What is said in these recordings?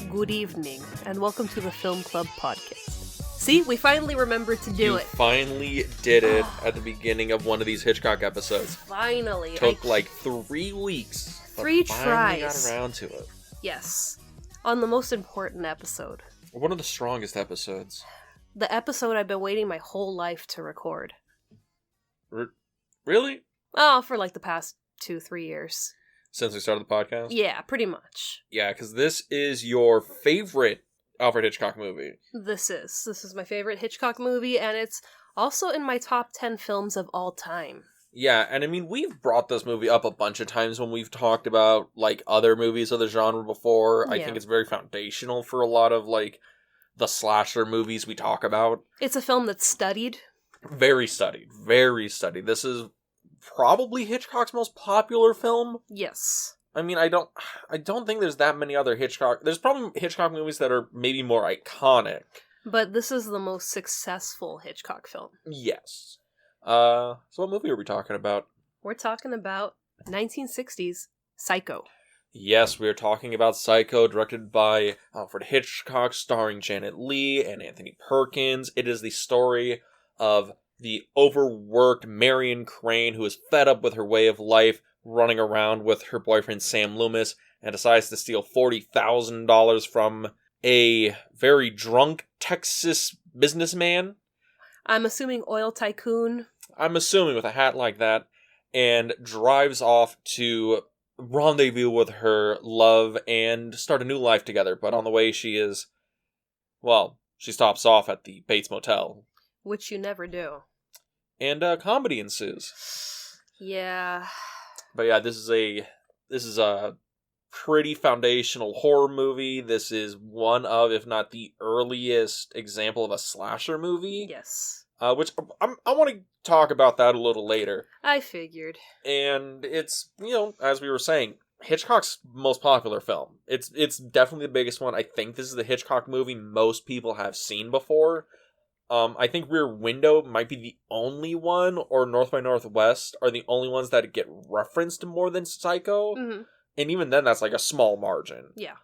good evening, and welcome to the Film Club podcast. See, we finally remembered to do it. You finally did it at the beginning of one of these Hitchcock episodes. Finally. Took like 3 weeks. But 3 finally tries. got around to it. Yes. On the most important episode. One of the strongest episodes. The episode I've been waiting my whole life to record. Really? Oh, for like the past 2-3 years. Since we started the podcast? Yeah, pretty much. Yeah, because this is your favorite Alfred Hitchcock movie. This is my favorite Hitchcock movie, and it's also in my top 10 films of all time. Yeah, and I mean, we've brought this movie up a bunch of times when we've talked about, like, other movies of the genre before. Yeah. I think it's very foundational for a lot of, like, the slasher movies we talk about. It's a film that's studied. Very studied. Very studied. This is probably Hitchcock's most popular film. Yes. I mean, I don't think there's that many other Hitchcock... There's probably Hitchcock movies that are maybe more iconic. But this is the most successful Hitchcock film. Yes. So what movie are we talking about? We're talking about 1960s Psycho. Yes, we are talking about Psycho, directed by Alfred Hitchcock, starring Janet Leigh and Anthony Perkins. It is the story of the overworked Marion Crane, who is fed up with her way of life, running around with her boyfriend Sam Loomis, and decides to steal $40,000 from a very drunk Texas businessman. I'm assuming oil tycoon. I'm assuming with a hat like that, and drives off to rendezvous with her love and start a new life together. But on the way she stops off at the Bates Motel. Which you never do. And comedy ensues. Yeah. But yeah, this is a pretty foundational horror movie. This is one of, if not the earliest example of a slasher movie. Yes. Which I want to talk about that a little later. I figured. And it's, as we were saying, Hitchcock's most popular film. It's definitely the biggest one. I think this is the Hitchcock movie most people have seen before. I think Rear Window might be the only one, or North by Northwest are the only ones that get referenced more than Psycho. Mm-hmm. And even then, that's like a small margin. Yeah.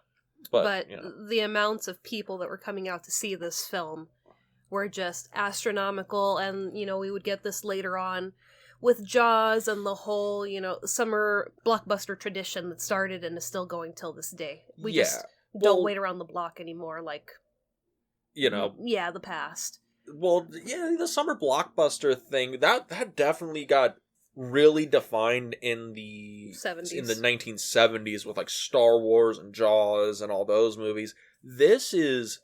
But the amounts of people that were coming out to see this film were just astronomical, and, we would get this later on with Jaws and the whole, summer blockbuster tradition that started and is still going till this day. We just don't wait around the block anymore like, the past. Well, yeah, the summer blockbuster thing, that definitely got really defined in the 70s. In the 1970s with like Star Wars and Jaws and all those movies. This was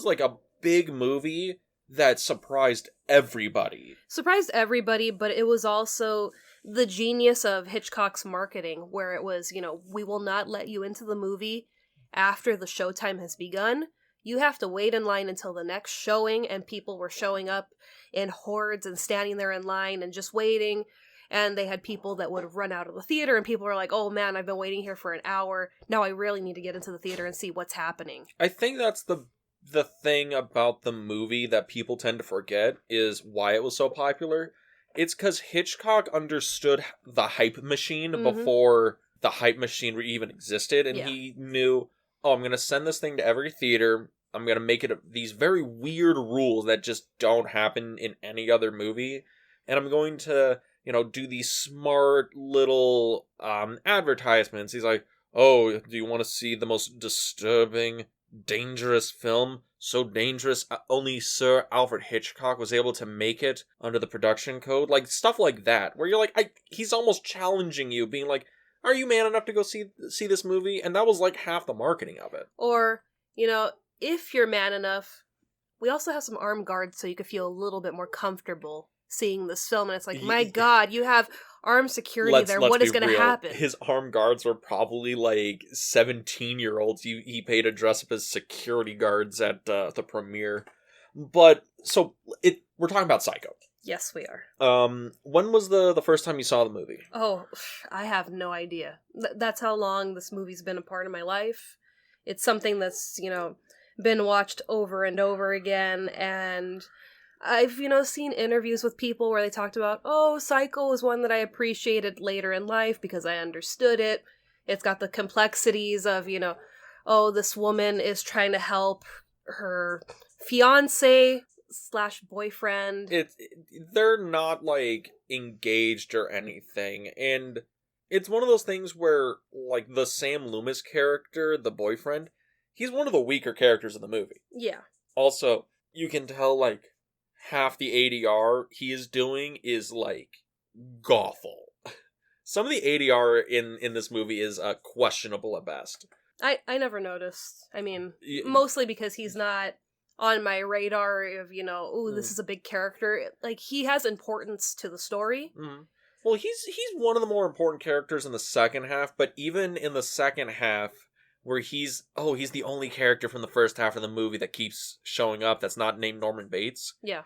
like a big movie that surprised everybody. But it was also the genius of Hitchcock's marketing, where it was, we will not let you into the movie after the showtime has begun. You have to wait in line until the next showing, and people were showing up in hordes and standing there in line and just waiting. And they had people that would run out of the theater, and people were like, oh man, I've been waiting here for an hour. Now I really need to get into the theater and see what's happening. I think that's the thing about the movie that people tend to forget is why it was so popular. It's because Hitchcock understood the hype machine before the hype machine even existed, and he knew, I'm going to send this thing to every theater. I'm going to make it these very weird rules that just don't happen in any other movie. And I'm going to, do these smart little advertisements. He's like, oh, do you want to see the most disturbing, dangerous film? So dangerous, only Sir Alfred Hitchcock was able to make it under the production code. Like, stuff like that, where you're like, he's almost challenging you, being like, are you man enough to go see this movie? And that was like half the marketing of it. Or, if you're man enough, we also have some armed guards so you could feel a little bit more comfortable seeing this film. And it's like, my God, you have armed security there. What is going to happen? His armed guards were probably like 17-year-olds he paid to dress up as security guards at the premiere. But, so, we're talking about Psycho. Yes, we are. When was the first time you saw the movie? Oh, I have no idea. That's how long this movie's been a part of my life. It's something that's, been watched over and over again, and I've, seen interviews with people where they talked about, Psycho was one that I appreciated later in life because I understood it. It's got the complexities of, oh, this woman is trying to help her fiance slash boyfriend. They're not, like, engaged or anything, and it's one of those things where, like, the Sam Loomis character, the boyfriend, he's one of the weaker characters in the movie. Yeah. Also, you can tell, like, half the ADR he is doing is, like, awful. Some of the ADR in this movie is questionable at best. I never noticed. I mean, mostly because he's not on my radar of, ooh, this is a big character. Like, he has importance to the story. Mm. Well, he's one of the more important characters in the second half, but even in the second half, where he's the only character from the first half of the movie that keeps showing up that's not named Norman Bates. Yeah.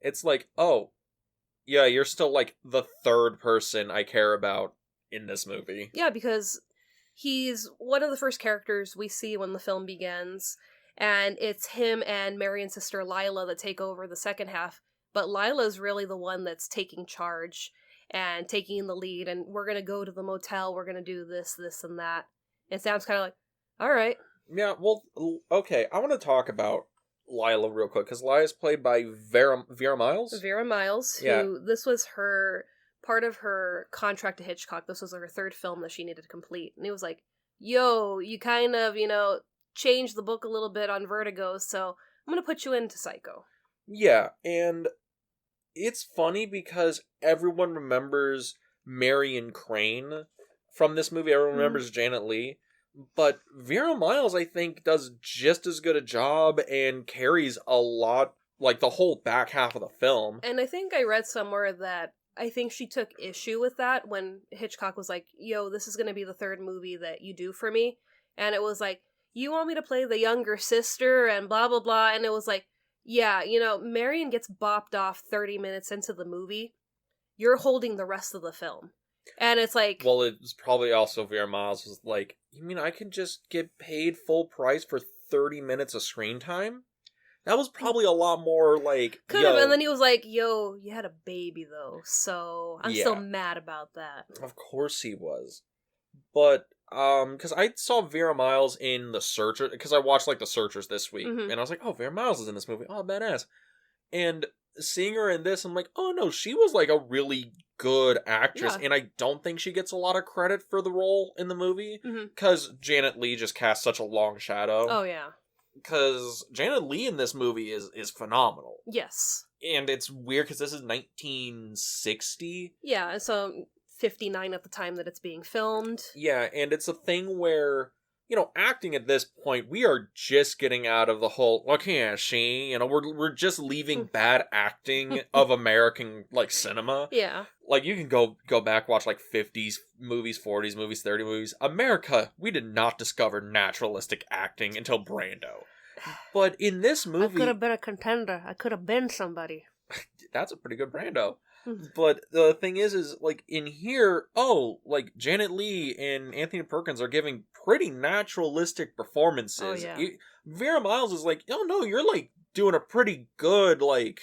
It's like, oh, yeah, you're still, like, the third person I care about in this movie. Yeah, because he's one of the first characters we see when the film begins, and it's him and Marion's sister Lila that take over the second half, but Lila's really the one that's taking charge and taking the lead, and we're gonna go to the motel, we're gonna do this, this, and that. And Sam's kind of like, alright. Yeah, well, okay, I want to talk about Lila real quick, because Lila's played by Vera Miles? Vera Miles, who, this was part of her contract to Hitchcock. This was her third film that she needed to complete. And he was like, yo, you kind of, changed the book a little bit on Vertigo, so I'm going to put you into Psycho. Yeah, and it's funny because everyone remembers Marion Crane from this movie. Everyone remembers Janet Leigh. But Vera Miles, I think, does just as good a job and carries a lot, like, the whole back half of the film. And I think I read somewhere that I think she took issue with that when Hitchcock was like, yo, this is going to be the third movie that you do for me. And it was like, you want me to play the younger sister and blah, blah, blah. And it was like, yeah, Marion gets bopped off 30 minutes into the movie. You're holding the rest of the film. And it's like... Well, it's probably also Vera Miles was like, you mean I can just get paid full price for 30 minutes of screen time? That was probably a lot more like... Could have, and then he was like, yo, you had a baby though, so I'm still mad about that. Of course he was. But, because I saw Vera Miles in The Searchers, because I watched, like, The Searchers this week, and I was like, oh, Vera Miles is in this movie, oh, badass. And seeing her in this, I'm like, oh no, she was, like, a really good actress, and I don't think she gets a lot of credit for the role in the movie, because Janet Leigh just casts such a long shadow. Oh, yeah. Because Janet Leigh in this movie is phenomenal. Yes. And it's weird, because this is 1960. Yeah, so 59 at the time that it's being filmed. Yeah, and it's a thing where, acting at this point, we are just getting out of the whole, look here, we're just leaving bad acting of American, like, cinema. Yeah. Like, you can go back, watch, like, 50s movies, 40s movies, 30 movies. America, we did not discover naturalistic acting until Brando. But in this movie... I could have been a contender. I could have been somebody. That's a pretty good Brando. But the thing is, like, in here, like, Janet Leigh and Anthony Perkins are giving pretty naturalistic performances. Oh, yeah. Vera Miles is like, oh, no, you're, like, doing a pretty good, like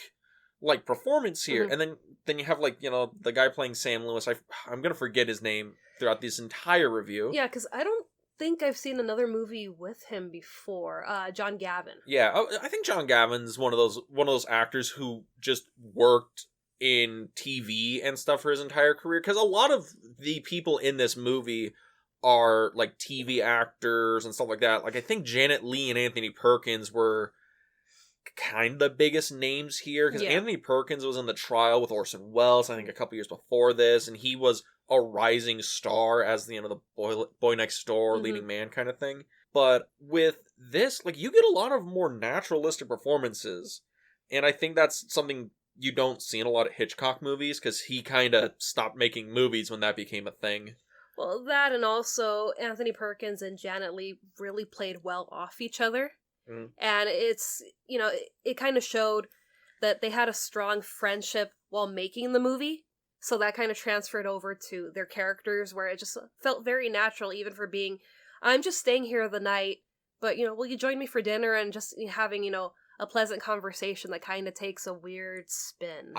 performance here. And then you have, like, the guy playing Sam Loomis. I'm gonna forget his name throughout this entire review. Yeah, because I don't think I've seen another movie with him before. John Gavin. Yeah, I think John Gavin's one of those actors who just worked in TV and stuff for his entire career, because a lot of the people in this movie are, like, TV actors and stuff like that. Like, I think Janet Leigh and Anthony Perkins were kind of the biggest names here, because Anthony Perkins was in The Trial with Orson Welles, I think, a couple years before this, and he was a rising star as the boy next door, leading man kind of thing. But with this, like, you get a lot of more naturalistic performances, and I think that's something you don't see in a lot of Hitchcock movies, because he kind of stopped making movies when that became a thing. Well, that, and also Anthony Perkins and Janet Leigh really played well off each other. And it's, it kind of showed that they had a strong friendship while making the movie. So that kind of transferred over to their characters, where it just felt very natural, even for being, I'm just staying here the night, but, will you join me for dinner, and just having, a pleasant conversation that kind of takes a weird spin.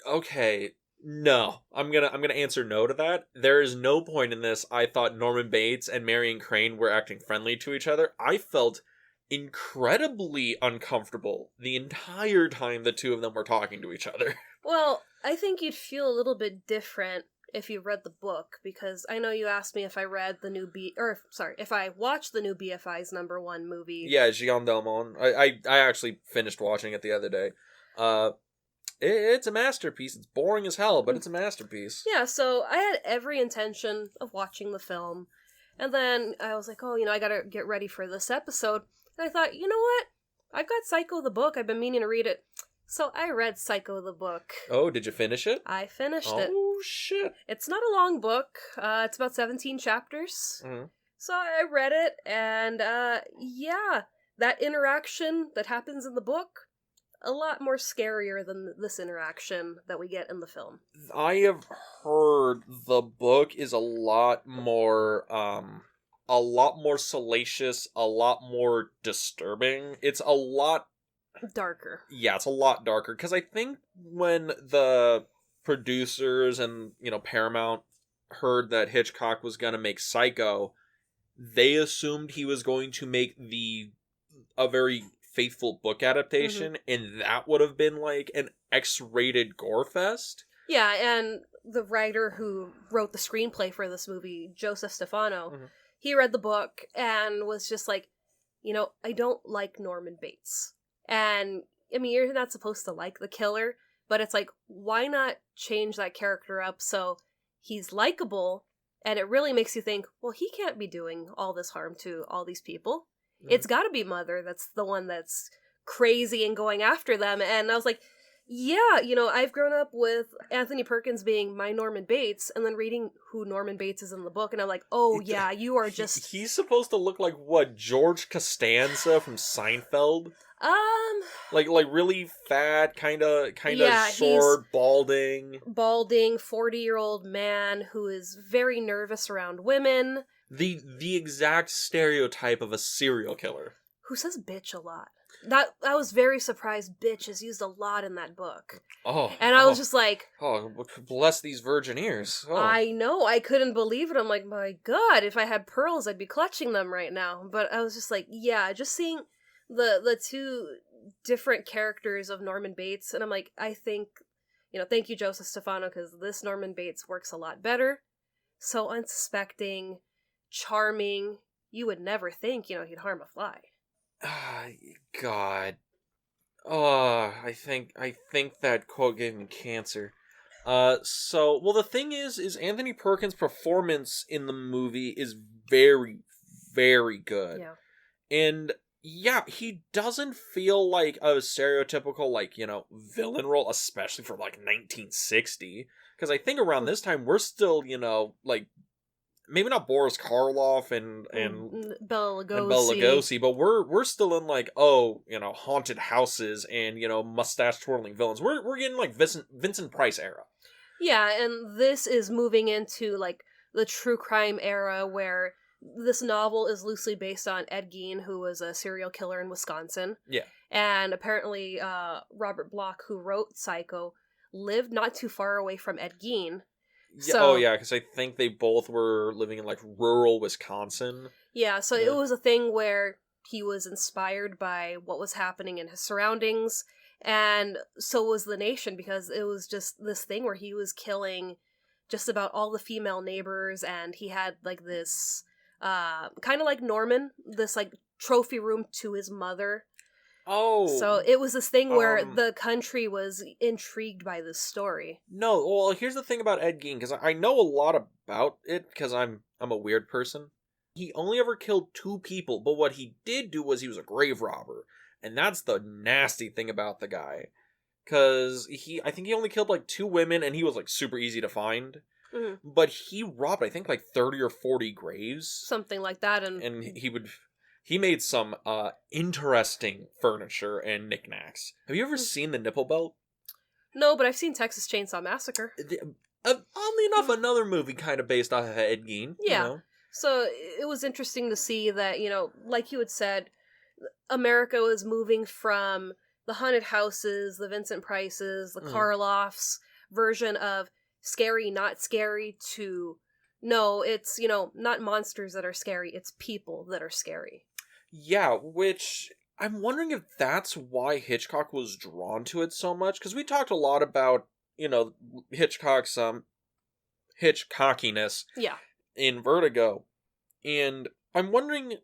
Okay, No, I'm gonna answer no to that. There is no point in this I thought Norman Bates and Marion Crane were acting friendly to each other. I felt incredibly uncomfortable the entire time the two of them were talking to each other. Well, I think you'd feel a little bit different if you read the book, because I know you asked me if I read the new if I watched the new BFI's #1 movie. Yeah, Gian Delmon. I actually finished watching it the other day. It's a masterpiece. It's boring as hell, but it's a masterpiece. Yeah, so I had every intention of watching the film, and then I was like, oh, I gotta get ready for this episode, and I thought, you know what? I've got Psycho the book. I've been meaning to read it. So I read Psycho the book. Oh, did you finish it? I finished it. Oh, shit. It's not a long book. It's about 17 chapters. Mm-hmm. So I read it, and yeah, that interaction that happens in the book, a lot more scarier than this interaction that we get in the film. I have heard the book is a lot more salacious, a lot more disturbing. It's a lot darker. Yeah, it's a lot darker, because I think when the producers and, Paramount heard that Hitchcock was going to make Psycho, they assumed he was going to make a very faithful book adaptation, and that would have been like an X-rated gore fest. Yeah, and the writer who wrote the screenplay for this movie, Joseph Stefano, he read the book and was just like, I don't like Norman Bates. And, I mean, you're not supposed to like the killer, but it's like, why not change that character up so he's likable, and it really makes you think, well, he can't be doing all this harm to all these people. It's gotta be Mother that's the one that's crazy and going after them. And I was like, yeah, I've grown up with Anthony Perkins being my Norman Bates, and then reading who Norman Bates is in the book, and I'm like, oh yeah, you are just... He's supposed to look like, what, George Costanza from Seinfeld? Like really fat, kind of short, balding, 40-year-old man who is very nervous around women. The exact stereotype of a serial killer. Who says bitch a lot. I was very surprised bitch is used a lot in that book. Oh. And I was just like... Oh, bless these virgin ears. Oh. I know, I couldn't believe it. I'm like, my god, if I had pearls, I'd be clutching them right now. But I was just like, yeah, just seeing the two different characters of Norman Bates, and I'm like, I think, thank you, Joseph Stefano, because this Norman Bates works a lot better. So unsuspecting, charming, you would never think, he'd harm a fly. God. Oh, I think that quote gave me cancer. The thing is Anthony Perkins' performance in the movie is very, very good. Yeah. And yeah, he doesn't feel like a stereotypical, villain role, especially for, 1960. Because I think around this time, we're still, maybe not Boris Karloff and Bela Lugosi. And Bela Lugosi, but we're still in, haunted houses and, mustache-twirling villains. We're getting, Vincent Price era. Yeah, and this is moving into, the true crime era where... This novel is loosely based on Ed Gein, who was a serial killer in Wisconsin. Yeah. And apparently Robert Bloch, who wrote Psycho, lived not too far away from Ed Gein. Yeah, so, because I think they both were living in, rural Wisconsin. Yeah, so it was a thing where he was inspired by what was happening in his surroundings, and so was the nation, because it was just this thing where he was killing just about all the female neighbors, and he had, this... kind of like Norman, this trophy room to his mother. Oh. So it was this thing where the country was intrigued by this story. No, well, here's the thing about Ed Gein, because I know a lot about it, because I'm a weird person. He only ever killed 2 people, but what he did do was he was a grave robber. And that's the nasty thing about the guy. Because I think he only killed 2 women, and he was super easy to find. Mm-hmm. But he robbed, I think, 30 or 40 graves. Something like that. And he made some interesting furniture and knickknacks. Have you ever seen the nipple belt? No, but I've seen Texas Chainsaw Massacre. Oddly enough, another movie kind of based off of Ed Gein. Yeah. So it was interesting to see that, like you had said, America was moving from the haunted houses, the Vincent Prices, the Karloffs, version of scary, not scary to, no, it's, you know, not monsters that are scary, it's people that are scary. Yeah, which I'm wondering if that's why Hitchcock was drawn to it so much, because we talked a lot about, you know, Hitchcock's Hitchcockiness Yeah. in Vertigo, and I'm wondering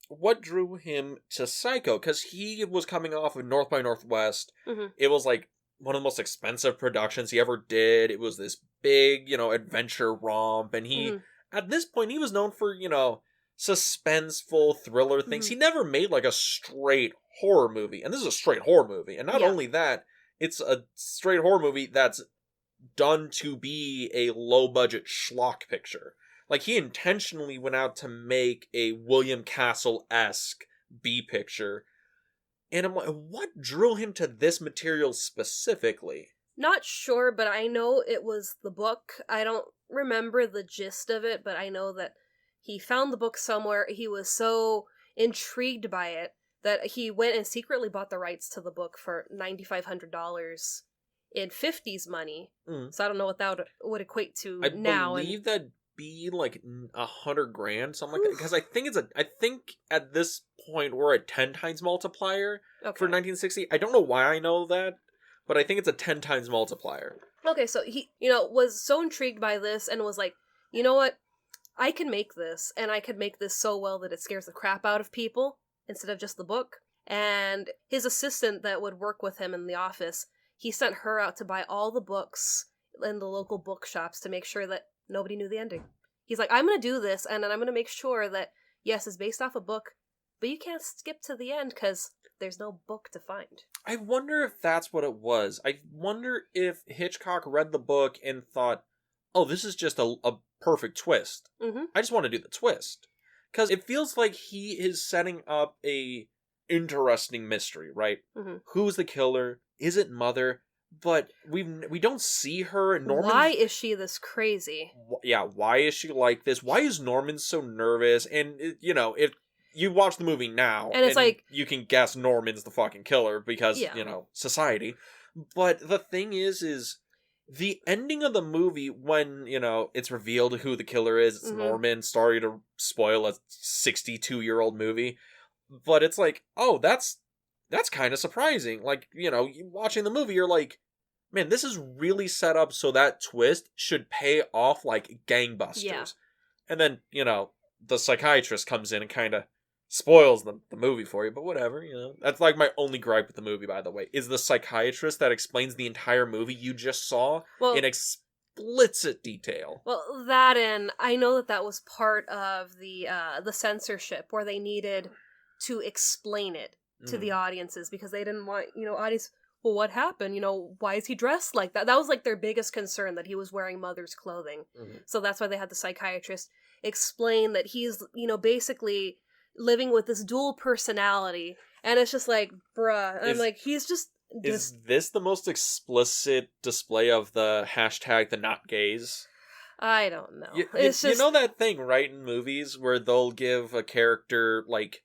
what drew him to Psycho, because he was coming off of North by Northwest. Mm-hmm. It was like one of the most expensive productions he ever did. It was this big, you know, adventure romp, and he, at this point, he was known for, you know, suspenseful thriller things. Mm-hmm. He never made like a straight horror movie, and this is a straight horror movie. And not only that, it's a straight horror movie that's done to be a low budget schlock picture. Like, he intentionally went out to make a William Castle-esque B picture. And I'm like, what drew him to this material specifically? Not sure, but I know it was the book. I don't remember the gist of it, but I know that he found the book somewhere. He was so intrigued by it that he went and secretly bought the rights to the book for $9,500 in 50s money. So I don't know what that would equate to now. I believe that'd be like $100,000, something like that. Because I think at this point we're at 10 times multiplier for 1960. I don't know why I know that, but I think it's a 10 times multiplier. Okay, so he, you know, was so intrigued by this and was like, you know what? I can make this, and I could make this so well that it scares the crap out of people instead of just the book. And his assistant that would work with him in the office, he sent her out to buy all the books in the local bookshops to make sure that nobody knew the ending. He's like, I'm going to do this, and then I'm going to make sure that, yes, it's based off a book, but you can't skip to the end because there's no book to find. I wonder if that's what it was. I wonder if Hitchcock read the book and thought, oh, this is just a perfect twist. Mm-hmm. I just want to do the twist. Because it feels like he is setting up a interesting mystery, right? Mm-hmm. Who's the killer? Is it Mother? But we don't see her. Norman. Why is she this crazy? Yeah, why is she like this? Why is Norman so nervous? And, you know, if you watch the movie now, and it's like, you can guess Norman's the fucking killer because, you know, society. But the thing is the ending of the movie, when, you know, it's revealed who the killer is, it's Norman. Sorry to spoil a 62-year-old movie, but it's like, oh, that's kind of surprising. Like, you know, watching the movie, you're like, man, this is really set up so that twist should pay off like gangbusters. Yeah. And then, you know, the psychiatrist comes in and kind of spoils the movie for you, but whatever, you know. That's like my only gripe with the movie, by the way, is the psychiatrist that explains the entire movie you just saw in explicit detail. Well, that, and I know that was part of the censorship, where they needed to explain it to the audiences, because they didn't want, you know, audience, well, what happened? You know, why is he dressed like that? That was like their biggest concern, that he was wearing Mother's clothing. So that's why they had the psychiatrist explain that he's, you know, basically living with this dual personality. And it's just like, bruh. I'm like, he's just... Is this the most explicit display of the hashtag the not gays? I don't know. You know that thing, right, in movies where they'll give a character, like...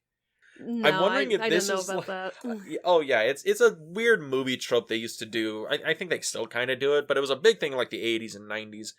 No, I'm wondering if I this didn't know is about that. Oh yeah, it's a weird movie trope they used to do. I think they still kind of do it, but it was a big thing in like the 80s and 90s.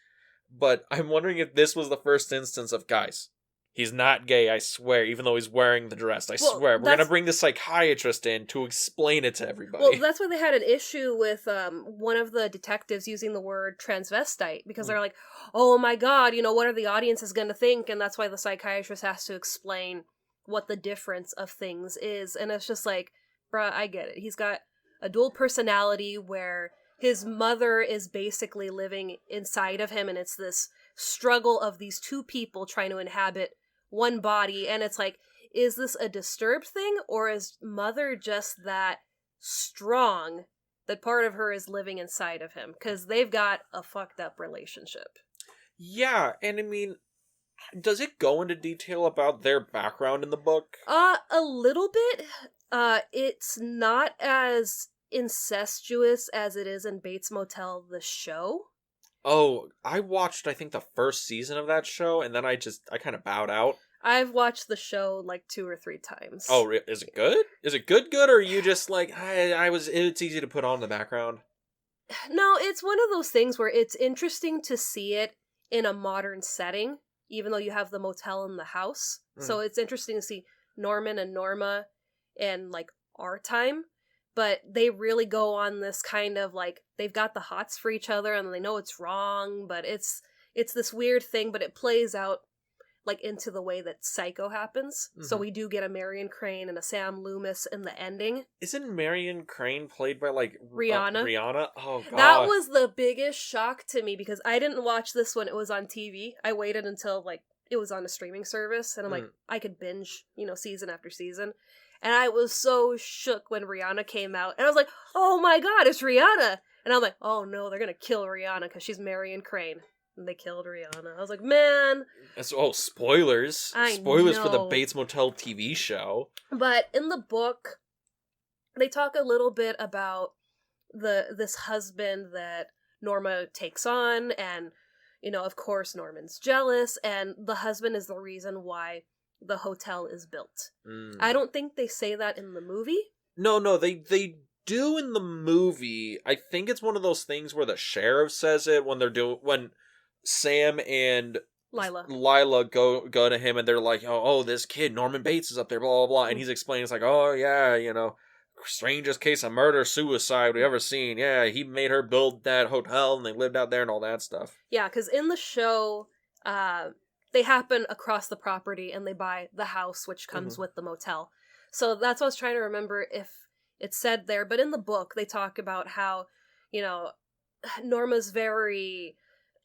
But I'm wondering if this was the first instance of, guys, he's not gay, I swear, even though he's wearing the dress, I swear. We're gonna bring the psychiatrist in to explain it to everybody. Well, that's why they had an issue with one of the detectives using the word transvestite, because they're like, oh my god, you know, what are the audiences gonna think? And that's why the psychiatrist has to explain what the difference of things is. And it's just like, bruh, I get it. He's got a dual personality where his mother is basically living inside of him, and it's this struggle of these two people trying to inhabit one body. And it's like, is this a disturbed thing, or is Mother just that strong that part of her is living inside of him? Because they've got a fucked up relationship. Yeah, and I mean, does it go into detail about their background in the book? A little bit. It's not as incestuous as it is in Bates Motel, the show. Oh, I watched, I think, the first season of that show, and then I kind of bowed out. I've watched the show like 2 or 3 times. Oh, is it good? Is it good, or are you just like, it's easy to put on in the background? No, it's one of those things where it's interesting to see it in a modern setting, even though you have the motel in the house. So it's interesting to see Norman and Norma in like our time, but they really go on this kind of like they've got the hots for each other and they know it's wrong, but it's this weird thing, but it plays out like into the way that Psycho happens. So we do get a Marion Crane and a Sam Loomis in the ending. Isn't Marion Crane played by like Rihanna? Rihanna? Oh god. That was the biggest shock to me because I didn't watch this when it was on TV. I waited until like it was on a streaming service and I'm like, I could binge, season after season. And I was so shook when Rihanna came out. And I was like, oh my god, it's Rihanna! And I'm like, oh no, they're gonna kill Rihanna because she's Marion Crane. And they killed Rihanna. I was like, man. Spoilers. Spoilers for the know. Bates Motel TV show. But in the book, they talk a little bit about this husband that Norma takes on, and, of course, Norman's jealous, and the husband is the reason why the hotel is built. I don't think they say that in the movie. No, they do in the movie. I think it's one of those things where the sheriff says it when Sam and Lila go to him and they're like, oh, this kid, Norman Bates, is up there, blah, blah, blah. And he's explaining, it's like, oh, yeah, strangest case of murder-suicide we ever seen. Yeah, he made her build that hotel and they lived out there and all that stuff. Yeah, because in the show, they happen across the property and they buy the house, which comes with the motel. So that's what I was trying to remember if it's said there. But in the book, they talk about how, Norma's very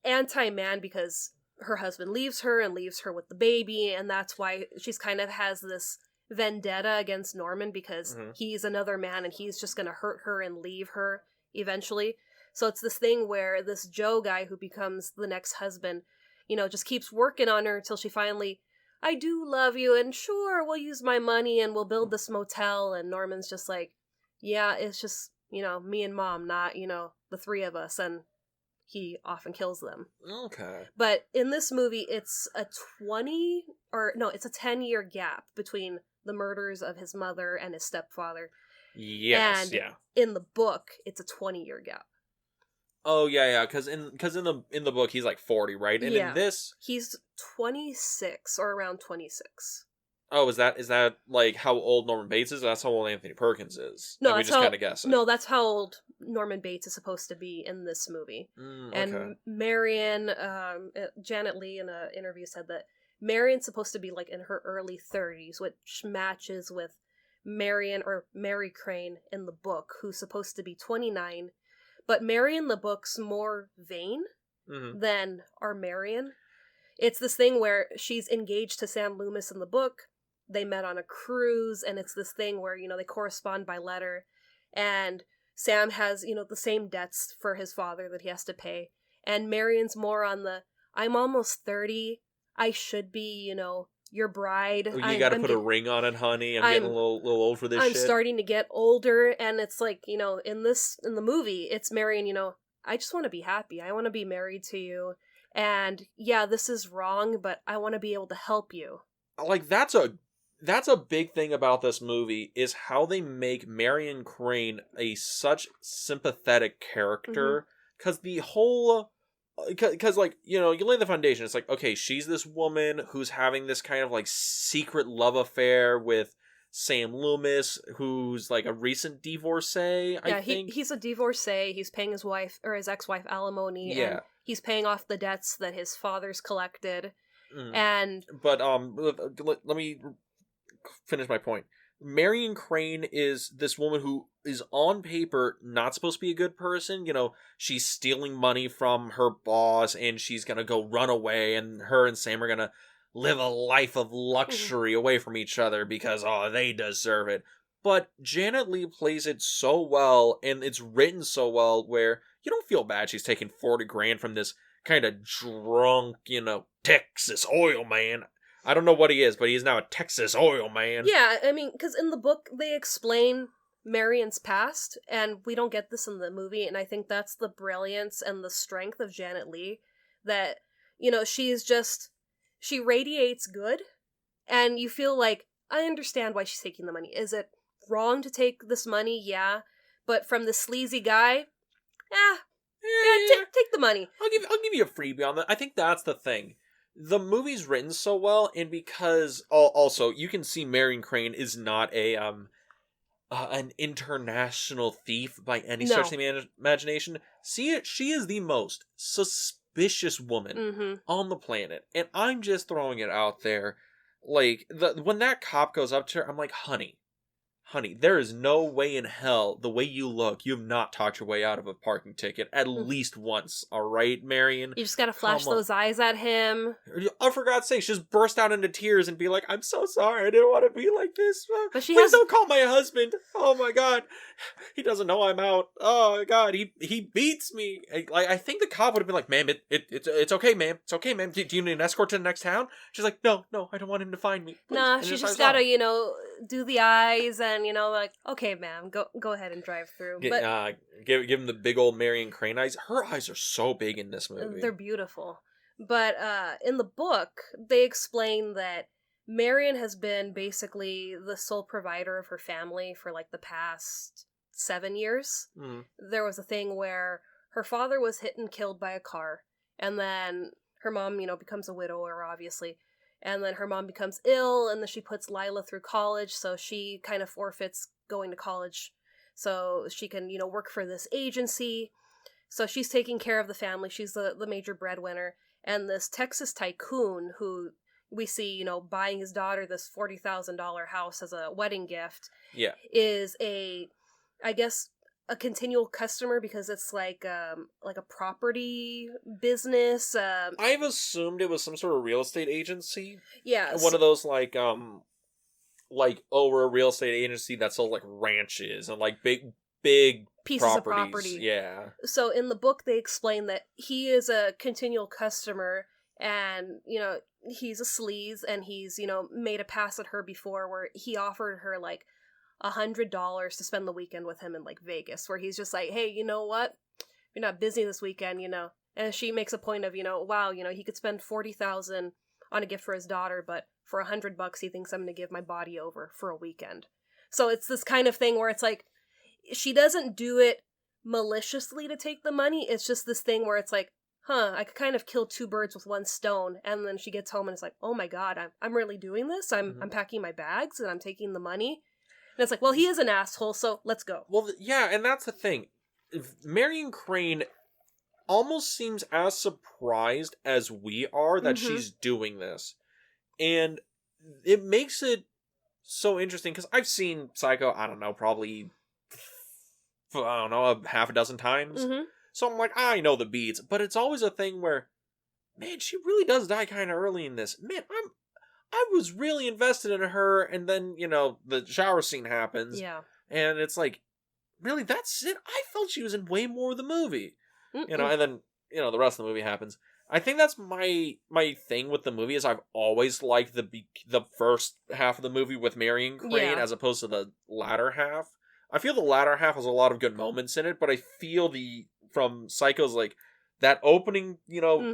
anti-man because her husband leaves her and leaves her with the baby, and that's why she's kind of has this vendetta against Norman because he's another man and he's just gonna hurt her and leave her eventually. So it's this thing where this Joe guy who becomes the next husband, just keeps working on her until she finally, I do love you and sure, we'll use my money and we'll build this motel, and Norman's just like, yeah, it's just, me and mom, not, the three of us, and he often kills them. Okay. But in this movie, it's a 10-year gap between the murders of his mother and his stepfather. Yes, and yeah. In the book, it's a 20-year gap. Oh, yeah, because in the book, he's like 40, right? And in this... He's 26, or around 26. Oh, is that like how old Norman Bates is? That's how old Anthony Perkins is. No, we just kind of guess it. No, that's how old Norman Bates is supposed to be in this movie. And Marion, Janet Leigh in an interview said that Marion's supposed to be like in her early 30s, which matches with Marion or Mary Crane in the book, who's supposed to be 29. But Mary in the book's more vain than our Marion. It's this thing where she's engaged to Sam Loomis in the book. They met on a cruise, and it's this thing where, they correspond by letter, and Sam has, the same debts for his father that he has to pay, and Marion's more on the, I'm almost 30, I should be, your bride. You gotta put a ring on it, honey, I'm getting a little old for this shit. I'm starting to get older, and it's like, in the movie, it's Marion, I just want to be happy, I want to be married to you, and yeah, this is wrong, but I want to be able to help you. Like, that's a big thing about this movie, is how they make Marion Crane such sympathetic character. Because the whole... Because, like, you lay the foundation. It's like, okay, she's this woman who's having this kind of, like, secret love affair with Sam Loomis, who's, like, a recent divorcee, I think. He's a divorcee. He's paying his wife, or his ex-wife, alimony. Yeah. And he's paying off the debts that his father's collected. But, let me... finish my point. Marion Crane is this woman who is on paper not supposed to be a good person. She's stealing money from her boss and she's gonna go run away, and her and Sam are gonna live a life of luxury away from each other because, they deserve it. But Janet Leigh plays it so well, and it's written so well, where you don't feel bad she's taking 40 grand from this kind of drunk, Texas oil man. I don't know what he is, but he's now a Texas oil man. Yeah, I mean, because in the book, they explain Marion's past, and we don't get this in the movie, and I think that's the brilliance and the strength of Janet Leigh, that, she radiates good, and you feel like, I understand why she's taking the money. Is it wrong to take this money? Yeah. But from the sleazy guy, Take the money. I'll give you a freebie on that. I think that's the thing. The movie's written so well, and because also you can see Marion Crane is not an international thief by any stretch of the imagination. See it, she is the most suspicious woman on the planet, and I'm just throwing it out there. Like when that cop goes up to her, I'm like, honey, there is no way in hell, the way you look, you have not talked your way out of a parking ticket at least once, alright, Marion? You just gotta flash those eyes at him. Oh, for God's sake, just burst out into tears and be like, I'm so sorry, I didn't want to be like this. But Please don't call my husband. Oh my God. He doesn't know I'm out. Oh my God, he beats me. I think the cop would have been like, ma'am, it's okay, ma'am. It's okay, ma'am. Do you need an escort to the next town? She's like, no, I don't want him to find me. Please. Nah, she just gotta, do the eyes and, like, okay, ma'am, go ahead and drive through. But give him the big old Marion Crane eyes. Her eyes are so big in this movie. They're beautiful. But in the book, they explain that Marion has been basically the sole provider of her family for, like, the past 7 years. There was a thing where her father was hit and killed by a car, and then her mom, becomes a widower, obviously. And then her mom becomes ill, and then she puts Lila through college, so she kind of forfeits going to college so she can, work for this agency. So she's taking care of the family. She's the major breadwinner. And this Texas tycoon who we see, buying his daughter this $40,000 house as a wedding gift is I guess, a continual customer because it's like a property business. I've assumed it was some sort of real estate agency. Yeah. One of those we're a real estate agency that sells like ranches and like big pieces of property. Yeah. So in the book they explain that he is a continual customer and, he's a sleaze and he's, made a pass at her before where he offered her like $100 to spend the weekend with him in like Vegas, where he's just like, hey, you know what? You're not busy this weekend, And she makes a point of, wow, he could spend $40,000 on a gift for his daughter, but for $100 he thinks I'm going to give my body over for a weekend. So it's this kind of thing where it's like, she doesn't do it maliciously to take the money. It's just this thing where it's like, I could kind of kill two birds with one stone. And then she gets home and it's like, oh my God, I'm really doing this. I'm packing my bags and I'm taking the money. And it's like, well, he is an asshole, so let's go. Well, yeah, and that's the thing. Marion Crane almost seems as surprised as we are that she's doing this. And it makes it so interesting, because I've seen Psycho, I don't know, probably, a half a dozen times. So I'm like, I know the beats, but it's always a thing where, man, she really does die kind of early in this. Man, I was really invested in her, and then, the shower scene happens. Yeah. And it's like, really, that's it? I felt she was in way more of the movie. And then, the rest of the movie happens. I think that's my thing with the movie, is I've always liked the first half of the movie with Marion Crane as opposed to the latter half. I feel the latter half has a lot of good moments in it, but I feel from Psycho's, like, that opening,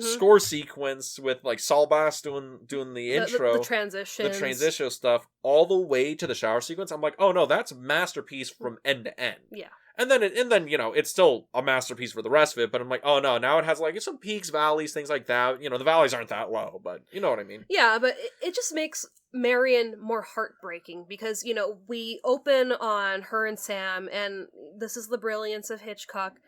score sequence with, like, Saul Bass doing the intro. The transitions. The transition stuff, all the way to the shower sequence. I'm like, oh no, that's a masterpiece from end to end. Yeah. And then, it's still a masterpiece for the rest of it, but I'm like, oh no, now it has, like, some peaks, valleys, things like that. The valleys aren't that low, but you know what I mean. Yeah, but it just makes Marion more heartbreaking, because, we open on her and Sam, and this is the brilliance of Hitchcock.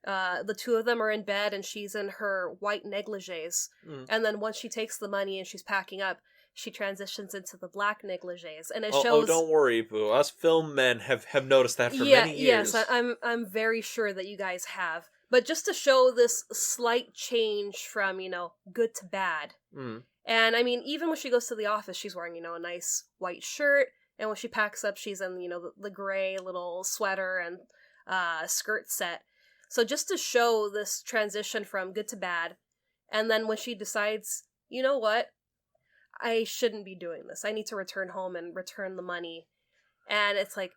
The two of them are in bed and she's in her white negligees. And then once she takes the money and she's packing up, she transitions into the black negligees. And it shows... Oh, don't worry, Boo. Us film men have noticed that for many years. Yes, I'm very sure that you guys have. But just to show this slight change from, good to bad. And, I mean, even when she goes to the office, she's wearing, a nice white shirt. And when she packs up, she's in, the gray little sweater and skirt set. So just to show this transition from good to bad, and then when she decides, you know what, I shouldn't be doing this. I need to return home and return the money. And it's like,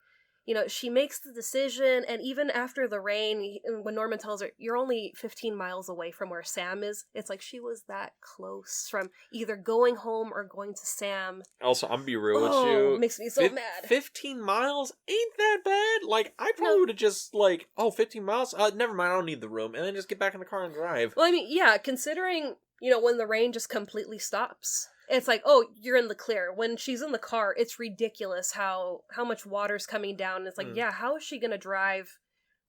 she makes the decision, and even after the rain, when Norman tells her, you're only 15 miles away from where Sam is, it's like she was that close from either going home or going to Sam. Also, I'm gonna be real with you. Makes me so mad. 15 miles ain't that bad. Like, I probably would have just, 15 miles? Never mind, I don't need the room. And then just get back in the car and drive. Well, I mean, yeah, considering, when the rain just completely stops. It's like, oh, you're in the clear. When she's in the car, it's ridiculous how much water's coming down. It's like, yeah, how is she gonna drive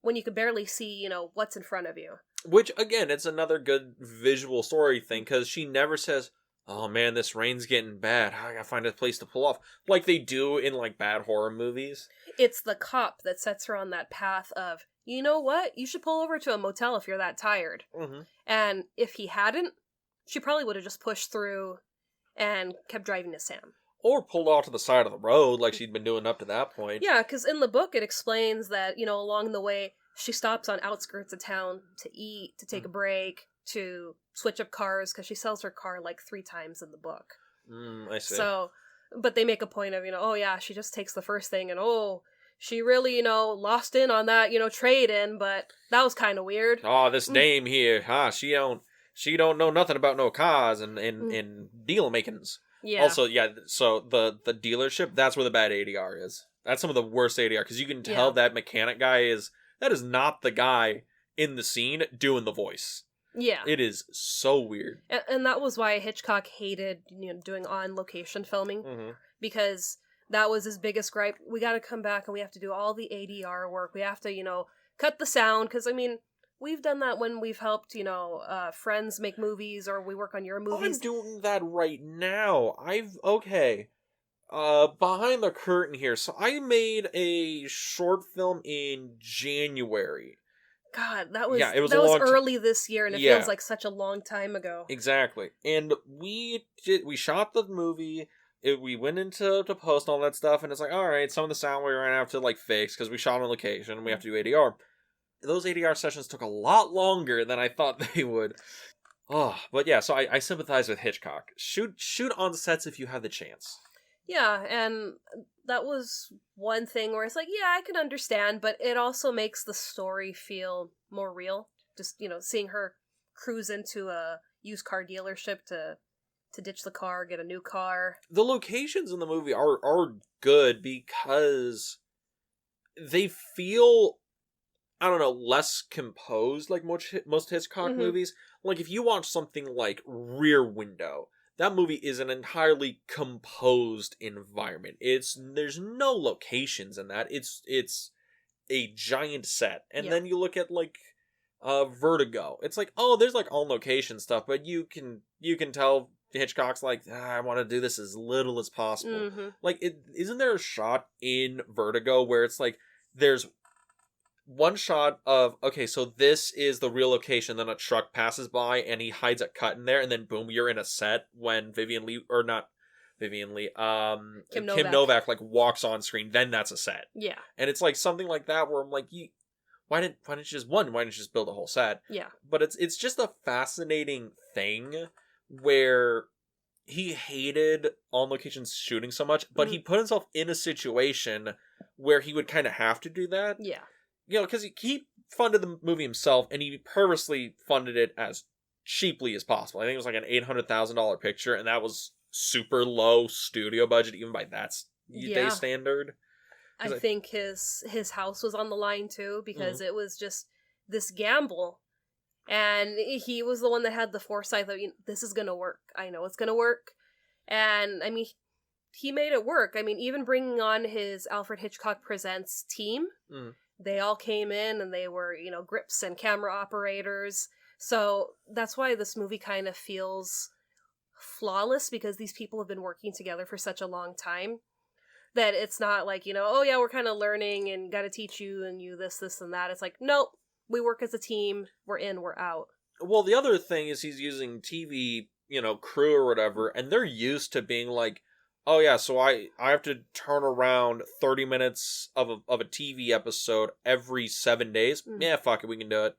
when you can barely see, what's in front of you? Which, again, it's another good visual story thing, because she never says, oh man, this rain's getting bad, I gotta find a place to pull off. Like they do in, bad horror movies. It's the cop that sets her on that path of, you know what? You should pull over to a motel if you're that tired. Mm-hmm. And if he hadn't, she probably would have just pushed through and kept driving to Sam. Or pulled off to the side of the road like she'd been doing up to that point. Yeah, because in the book it explains that, along the way, she stops on outskirts of town to eat, to take a break, to switch up cars, because she sells her car 3 times in the book. I see. So, but they make a point of, oh yeah, she just takes the first thing, and she really, lost in on that, trade-in, but that was kind of weird. Oh, this dame here, she don't know nothing about no cars and deal makings. Yeah. Also, yeah, so the dealership, that's where the bad ADR is. That's some of the worst ADR, because you can tell that mechanic guy that is not the guy in the scene doing the voice. Yeah. It is so weird. And that was why Hitchcock hated, doing on-location filming, because that was his biggest gripe. We gotta come back and we have to do all the ADR work. We have to, cut the sound, because, we've done that when we've helped, friends make movies, or we work on your movies. I'm doing that right now. Behind the curtain here. So I made a short film in January. God, that was early this year, and it feels like such a long time ago. Exactly. And we shot the movie. We went into post and all that stuff, and it's like, all right, some of the sound we're gonna have to fix because we shot on location and we have to do ADR. Those ADR sessions took a lot longer than I thought they would. Oh, but yeah, so I sympathize with Hitchcock. Shoot on sets if you have the chance. Yeah, and that was one thing where it's like, yeah, I can understand, but it also makes the story feel more real. Just, seeing her cruise into a used car dealership to ditch the car, get a new car. The locations in the movie are good because they feel, I don't know, less composed like most Hitchcock movies. Like, if you watch something like Rear Window, that movie is an entirely composed environment. There's no locations in that. It's a giant set. And then you look at Vertigo. It's like, oh, there's on location stuff, but you can tell Hitchcock's like, I want to do this as little as possible. Isn't there a shot in Vertigo where it's like there's one shot of, okay, so this is the real location, then a truck passes by and he hides a cut in there, and then boom, you're in a set when Kim Novak walks on screen, then that's a set. Yeah. And it's something like that where I'm like, why didn't you just build a whole set? Yeah. But it's just a fascinating thing where he hated on location shooting so much, but he put himself in a situation where he would kind of have to do that. Yeah. Because he funded the movie himself, and he purposely funded it as cheaply as possible. I think it was an $800,000 picture, and that was super low studio budget, even by that day standard. I think his house was on the line, too, because it was just this gamble. And he was the one that had the foresight that, this is going to work. I know it's going to work. And, he made it work. Even bringing on his Alfred Hitchcock Presents team, they all came in and they were, grips and camera operators. So that's why this movie kind of feels flawless, because these people have been working together for such a long time that it's not like, oh yeah, we're kind of learning and got to teach you and you this, and that. It's like, nope, we work as a team. We're in, we're out. Well, the other thing is he's using TV, crew or whatever, and they're used to being like, oh yeah, so I have to turn around 30 minutes of a TV episode every 7 days. Yeah, fuck it, we can do it.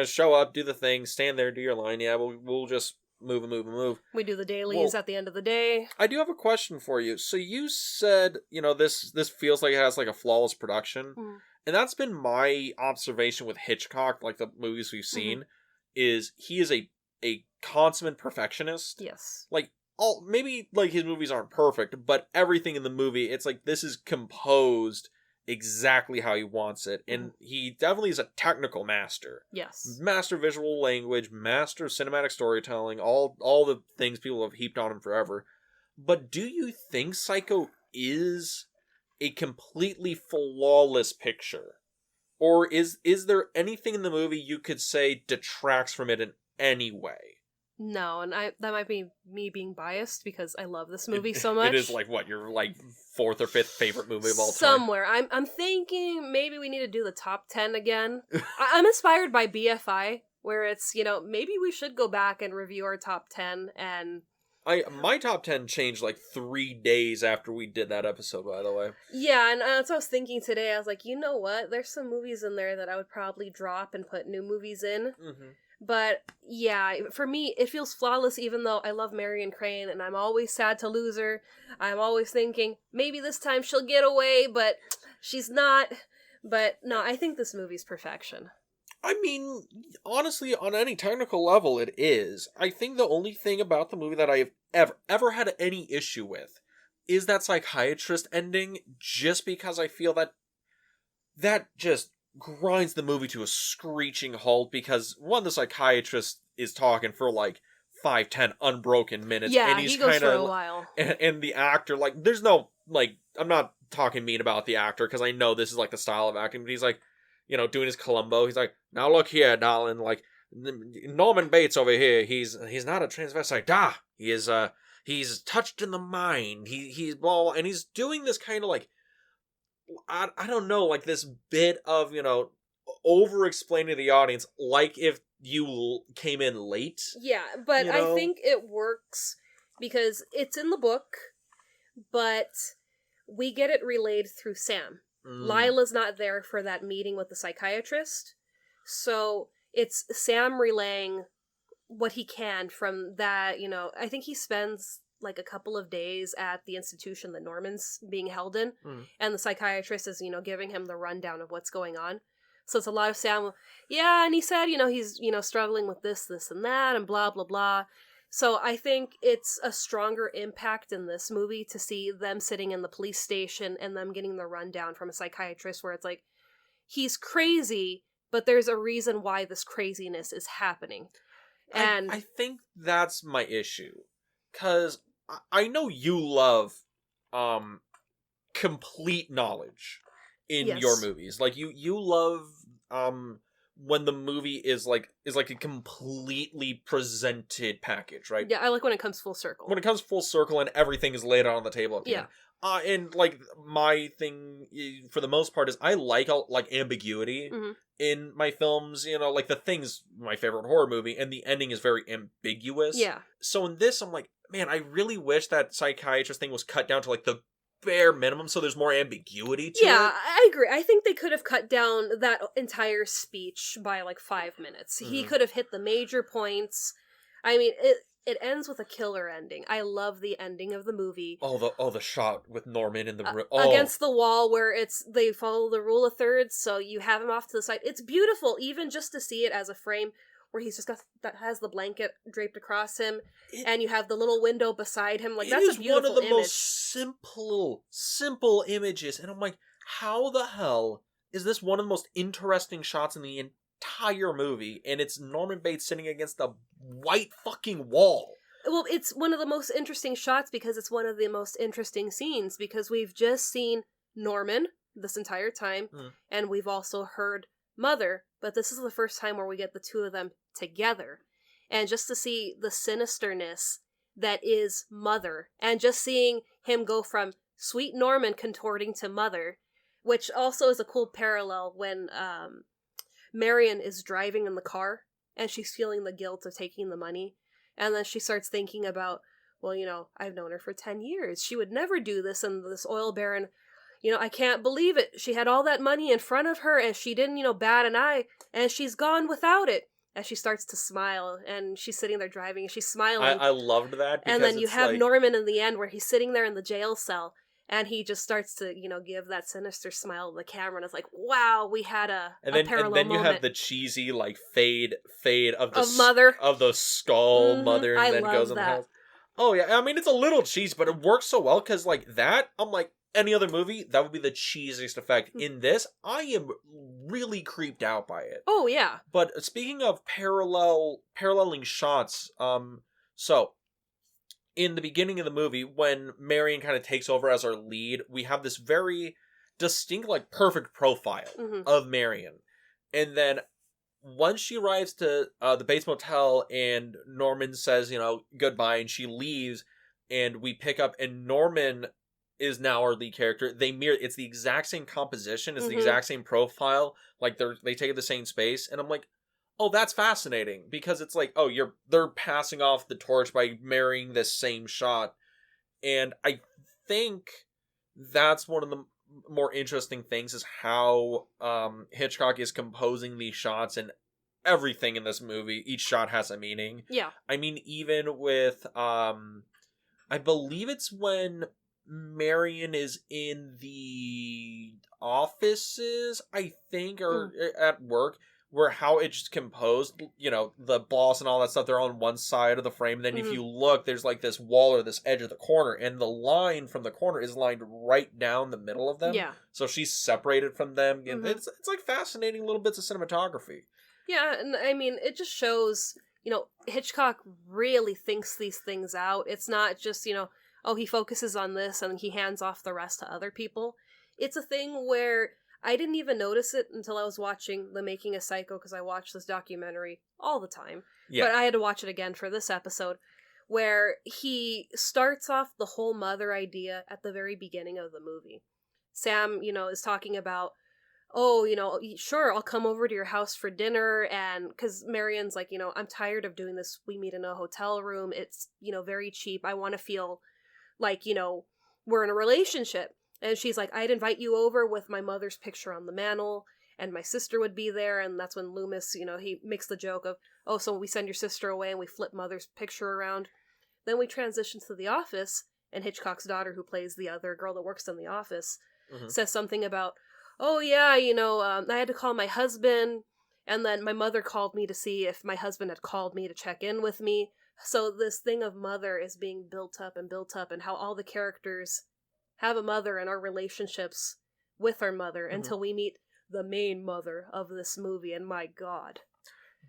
Show up, do the thing, stand there, do your line. Yeah, we'll just move. We do the dailies at the end of the day. I do have a question for you. So you said, this feels like it has like a flawless production. Mm. And that's been my observation with Hitchcock, like the movies we've seen, is he is a consummate perfectionist. Yes. Like, maybe like his movies aren't perfect, but everything in the movie, it's like this is composed exactly how he wants it. And he definitely is a technical master. Yes. Master visual language, master cinematic storytelling, all the things people have heaped on him forever. But do you think Psycho is a completely flawless picture? Or is there anything in the movie you could say detracts from it in any way? No, and that might be me being biased because I love this movie so much. It is like what, your like 4th or 5th favorite movie of all time? Somewhere. I'm thinking maybe we need to do the top 10 again. I'm inspired by BFI, where it's, maybe we should go back and review our top 10 and... My top 10 changed like 3 days after we did that episode, by the way. Yeah, and that's what I was thinking today. I was like, you know what? There's some movies in there that I would probably drop and put new movies in. Mm-hmm. But yeah, for me, it feels flawless even though I love Marion Crane and I'm always sad to lose her. I'm always thinking, maybe this time she'll get away, but she's not. But no, I think this movie's perfection. I mean, honestly, on any technical level, it is. I think the only thing about the movie that I have ever had any issue with is that psychiatrist ending, just because I feel that just grinds the movie to a screeching halt, because one, the psychiatrist is talking for like 5-10 unbroken minutes. Yeah, and he's he goes kinda, for a while. And the actor, like, there's no, like, I'm not talking mean about the actor, because I know this is like the style of acting, but he's like, doing his Columbo. He's like, now look here, darling, like, Norman Bates over here, he's not a transvestite. He's touched in the mind. He's blah, and he's doing this kind of like, I don't know, like this bit of, over-explaining to the audience, like if you came in late. Yeah, but I think it works because it's in the book, but we get it relayed through Sam. Lila's not there for that meeting with the psychiatrist, so it's Sam relaying what he can from that, I think he spends like a couple of days at the institution that Norman's being held in, and the psychiatrist is, giving him the rundown of what's going on. So it's a lot of Sam, and he said, he's, struggling with this, and that, and blah, blah, blah. So I think it's a stronger impact in this movie to see them sitting in the police station and them getting the rundown from a psychiatrist where it's like, he's crazy, but there's a reason why this craziness is happening. And I think that's my issue. Because I know you love complete knowledge in your movies. Like, you love when the movie is like a completely presented package, right? Yeah, I like when it comes full circle. When it comes full circle and everything is laid out on the table at the end. And like my thing for the most part is I like ambiguity in my films. Like The Thing's my favorite horror movie, and the ending is very ambiguous. Yeah. So in this, I'm like, man, I really wish that psychiatrist thing was cut down to like the bare minimum, so there's more ambiguity to it. Yeah, I agree. I think they could have cut down that entire speech by like 5 minutes. He could have hit the major points. I mean, it ends with a killer ending. I love the ending of the movie. The shot with Norman in the room. Against the wall where they follow the rule of thirds, so you have him off to the side. It's beautiful, even just to see it as a frame where he's just that has the blanket draped across him, and you have the little window beside him. Like, that's a beautiful image. It is one of the most simple images, and I'm like, how the hell is this one of the most interesting shots in the entire movie, and it's Norman Bates sitting against the white fucking wall? Well, it's one of the most interesting shots because it's one of the most interesting scenes, because we've just seen Norman this entire time, and we've also heard Mother, but this is the first time where we get the two of them together. And just to see the sinisterness that is Mother, and just seeing him go from sweet Norman contorting to Mother, which also is a cool parallel when Marion is driving in the car, and she's feeling the guilt of taking the money, and then she starts thinking about, well, I've known her for 10 years. She would never do this, and this oil baron, I can't believe it. She had all that money in front of her, and she didn't, bat an eye, and she's gone without it. as she starts to smile, and she's sitting there driving, and she's smiling. I loved that, because and then you it's have like... Norman in the end, where he's sitting there in the jail cell, and he just starts to, give that sinister smile to the camera, and it's like, wow, we had a parallel and then you moment. have the cheesy, like, fade of the Of Mother. of the skull Mother, and I then love goes in the that. house. Oh yeah, I mean, it's a little cheesy, but it works so well, because like that, I'm like, any other movie, that would be the cheesiest effect. In this, I am really creeped out by it. Oh yeah. But speaking of paralleling shots, so in the beginning of the movie, when Marion kind of takes over as our lead, we have this very distinct, like, perfect profile of Marion. And then once she arrives to the Bates Motel, and Norman says, goodbye, and she leaves, and we pick up, and Norman is now our lead character. It's the exact same composition, it's the exact same profile, like they take the same space, and I'm like, oh, that's fascinating, because it's like, oh, they're passing off the torch by marrying this same shot. And I think that's one of the more interesting things, is how Hitchcock is composing these shots, and everything in this movie, each shot has a meaning. Yeah. I mean, even with I believe it's when Marion is in the offices, I think, or at work, where how it's composed, the boss and all that stuff, they're on one side of the frame, and then if you look, there's like this wall or this edge of the corner, and the line from the corner is lined right down the middle of them. Yeah. So she's separated from them, and it's like fascinating little bits of cinematography. Yeah, and I mean, it just shows, Hitchcock really thinks these things out. It's not just, oh, he focuses on this and he hands off the rest to other people. It's a thing where I didn't even notice it until I was watching The Making of Psycho, because I watch this documentary all the time. Yeah. But I had to watch it again for this episode, where he starts off the whole mother idea at the very beginning of the movie. Sam, is talking about, oh, sure, I'll come over to your house for dinner, and because Marion's like, I'm tired of doing this. We meet in a hotel room. It's, very cheap. I want to feel like, we're in a relationship. And she's like, I'd invite you over with my mother's picture on the mantle, and my sister would be there. And that's when Loomis, he makes the joke of, oh, so we send your sister away and we flip mother's picture around. Then we transition to the office, and Hitchcock's daughter, who plays the other girl that works in the office, says something about, oh yeah, I had to call my husband, and then my mother called me to see if my husband had called me to check in with me. So this thing of mother is being built up, and how all the characters have a mother and our relationships with our mother until we meet the main mother of this movie, and my God.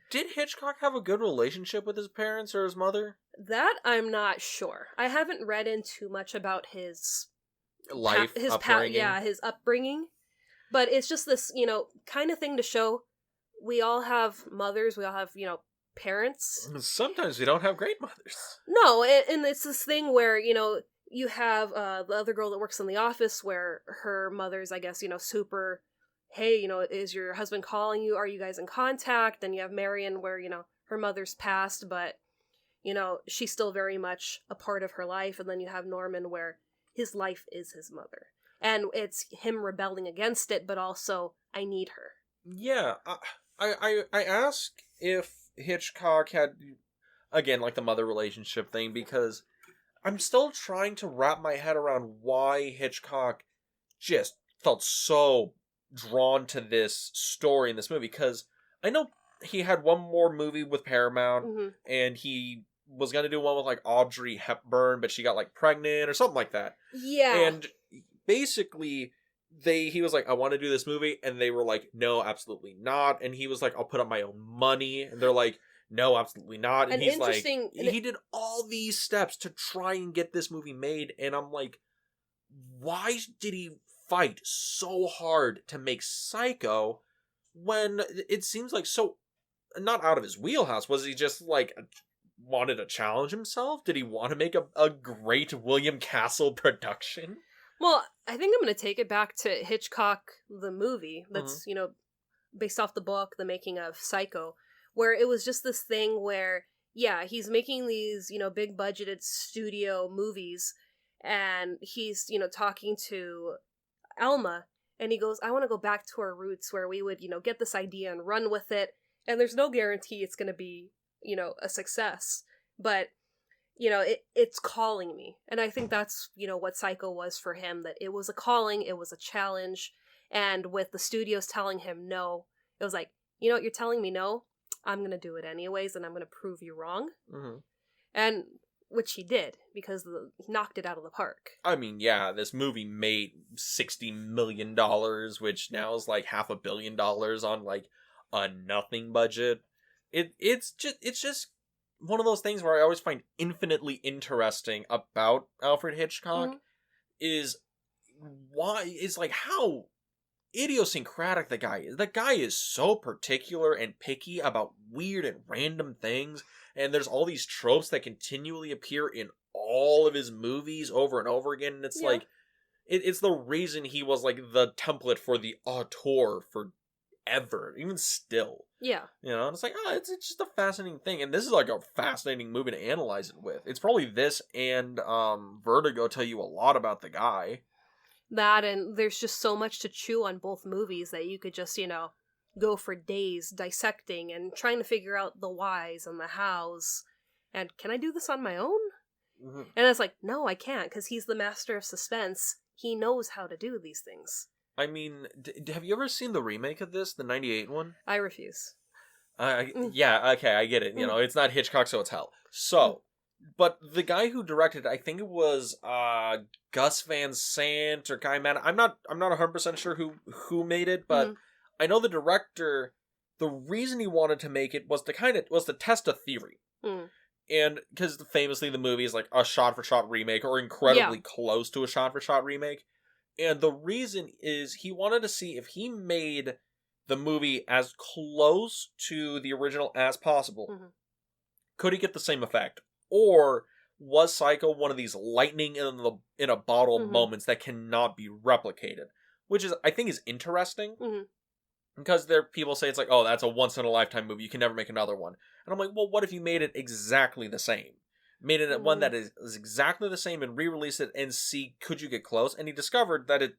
Did Hitchcock have a good relationship with his parents or his mother? That I'm not sure. I haven't read in too much about his life, upbringing. His upbringing. But it's just this, kind of thing to show we all have mothers, we all have, parents. Sometimes we don't have great mothers. No, and it's this thing where, you have the other girl that works in the office, where her mother's, I guess, super, hey, is your husband calling you? Are you guys in contact? Then you have Marion, where, her mother's passed, but, she's still very much a part of her life. And then you have Norman, where his life is his mother. And it's him rebelling against it, but also, I need her. Yeah, I ask if Hitchcock had, again, like the mother relationship thing, because I'm still trying to wrap my head around why Hitchcock just felt so drawn to this story in this movie, because I know he had one more movie with Paramount, and he was going to do one with, like, Audrey Hepburn, but she got, like, pregnant or something like that. Yeah. And basically, he was like, I want to do this movie, and they were like, no, absolutely not. And he was like, I'll put up my own money, and they're like, no, absolutely not. And he's like, he did all these steps to try and get this movie made, and I'm like, why did he fight so hard to make Psycho when it seems like so not out of his wheelhouse? Was he just like wanted to challenge himself? Did he want to make a great William Castle production? Well, I think I'm going to take it back to Hitchcock, the movie, that's, based off the book, The Making of Psycho, where it was just this thing where, yeah, he's making these, big budgeted studio movies, and he's, talking to Alma, and he goes, I want to go back to our roots, where we would, get this idea and run with it, And there's no guarantee it's going to be, a success. But, it's calling me. And I think that's, what Psycho was for him, that it was a calling, it was a challenge. And with the studios telling him no, it was like, you know what, you're telling me no? I'm going to do it anyways, and I'm going to prove you wrong. Mm-hmm. And which he did, because he knocked it out of the park. I mean, yeah, this movie made $60 million, which now is like $500 million on like a nothing budget. It's just one of those things where I always find infinitely interesting about Alfred Hitchcock is like how idiosyncratic the guy is. The guy is so particular and picky about weird and random things, and there's all these tropes that continually appear in all of his movies over and over again, and it's like it's the reason he was like the template for the auteur forever, even still. Yeah. And it's like, it's just a fascinating thing, and this is like a fascinating movie to analyze it with. It's probably this and Vertigo tell you a lot about the guy. That, and there's just so much to chew on both movies that you could just, go for days dissecting and trying to figure out the whys and the hows. And can I do this on my own? Mm-hmm. And it's like, no, I can't, because he's the master of suspense. He knows how to do these things. I mean, have you ever seen the remake of this, the 98 one? I refuse. Yeah, okay, I get it. It's not Hitchcock, so it's hell. So, but the guy who directed, I think it was Gus Van Sant or Guy Mann. I'm not 100% sure who made it, but I know the director. The reason he wanted to make it was to test a theory, and because famously the movie is like a shot-for-shot remake or incredibly close to a shot-for-shot remake, and the reason is he wanted to see if he made the movie as close to the original as possible, could he get the same effect? Or was Psycho one of these lightning in a bottle moments that cannot be replicated? Which I think is interesting. Because people say it's like, oh, that's a once-in-a-lifetime movie. You can never make another one. And I'm like, well, what if you made it exactly the same? Made it one that is exactly the same and re-released it and see, could you get close? And he discovered that it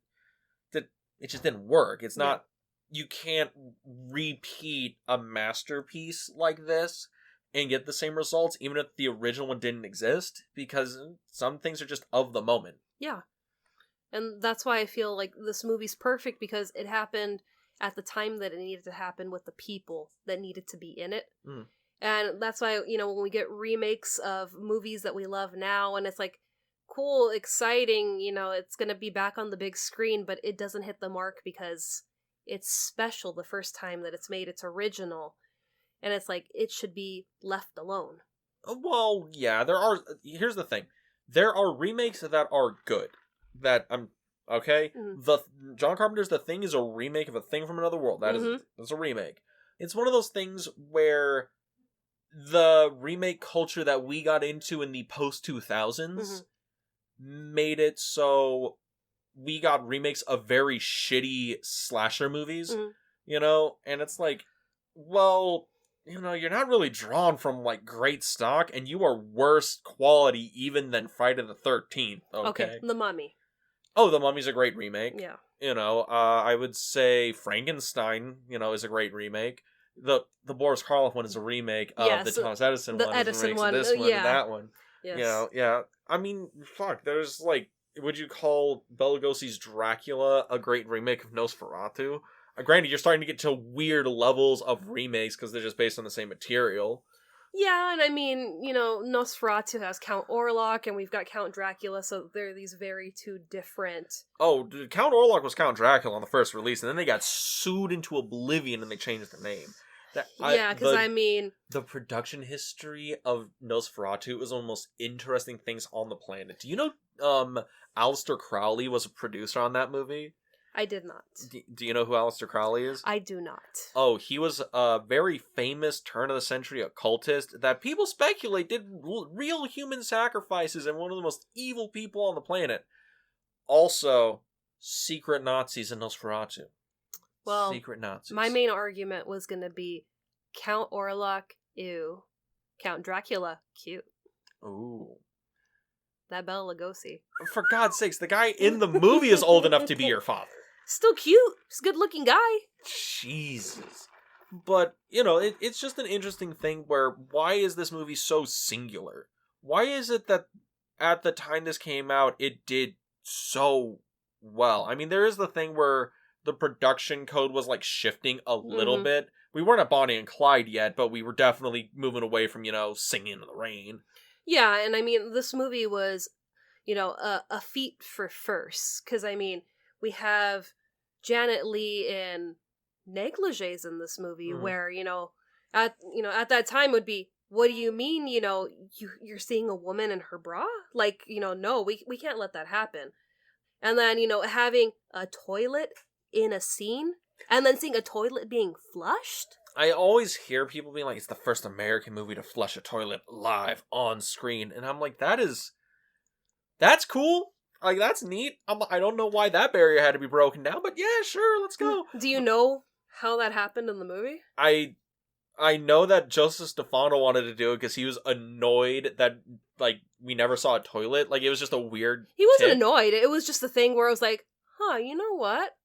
just didn't work. It's not, you can't repeat a masterpiece like this and get the same results, even if the original one didn't exist, because some things are just of the moment. Yeah. And that's why I feel like this movie's perfect, because it happened at the time that it needed to happen with the people that needed to be in it. And that's why, when we get remakes of movies that we love now, and it's like, cool, exciting, it's gonna be back on the big screen, but it doesn't hit the mark because it's special the first time that it's made, it's original. And it's like, it should be left alone. Well, yeah, here's the thing. There are remakes that are good. Okay? The John Carpenter's The Thing is a remake of A Thing from Another World. That's a remake. It's one of those things where the remake culture that we got into in the post-2000s made it so we got remakes of very shitty slasher movies, and it's like, well, you're not really drawn from, like, great stock, and you are worse quality even than Friday the 13th, okay? The Mummy. Oh, The Mummy's a great remake. Yeah. I would say Frankenstein, is a great remake. The Boris Karloff one is a remake of the Thomas Edison one. The Edison one, this one, and that one. Yes. Yeah. I mean, fuck, there's, like, would you call Bela Lugosi's Dracula a great remake of Nosferatu? Granted, you're starting to get to weird levels of remakes because they're just based on the same material. Yeah, and I mean, Nosferatu has Count Orlok, and we've got Count Dracula, so they're these very two different... Oh, dude, Count Orlok was Count Dracula on the first release, and then they got sued into oblivion and they changed the name. The production history of Nosferatu is one of the most interesting things on the planet. Do you know Aleister Crowley was a producer on that movie? I did not. Do you know who Aleister Crowley is? I do not. Oh, he was a very famous turn-of-the-century occultist that people speculate did real human sacrifices and one of the most evil people on the planet. Also, secret Nazis in Nosferatu. Well, secret Nazis. My main argument was going to be Count Orlok, ew. Count Dracula, cute. Ooh. That Bela Lugosi. For God's sakes, the guy in the movie is old enough to be your father. Still cute. He's a good-looking guy. Jesus. But, it's just an interesting thing where why is this movie so singular? Why is it that at the time this came out, it did so well? I mean, there is the thing where the production code was like shifting a little bit. We weren't at Bonnie and Clyde yet, but we were definitely moving away from, Singing in the Rain. Yeah, and I mean, this movie was, a feat for firsts. Because, I mean, we have Janet Leigh in negligees in this movie, where, at that time would be, what do you mean, you're seeing a woman in her bra? Like, no, we can't let that happen. And then, having a toilet in a scene, and then seeing a toilet being flushed. I always hear people being like, it's the first American movie to flush a toilet live on screen. And I'm like, that's cool. Like, that's neat. I don't know why that barrier had to be broken down, but yeah, sure, let's go. Do you know how that happened in the movie? I know that Joseph Stefano wanted to do it because he was annoyed that, like, we never saw a toilet. Like, it was just a weird He wasn't annoyed. It was just the thing where I was like, you know what?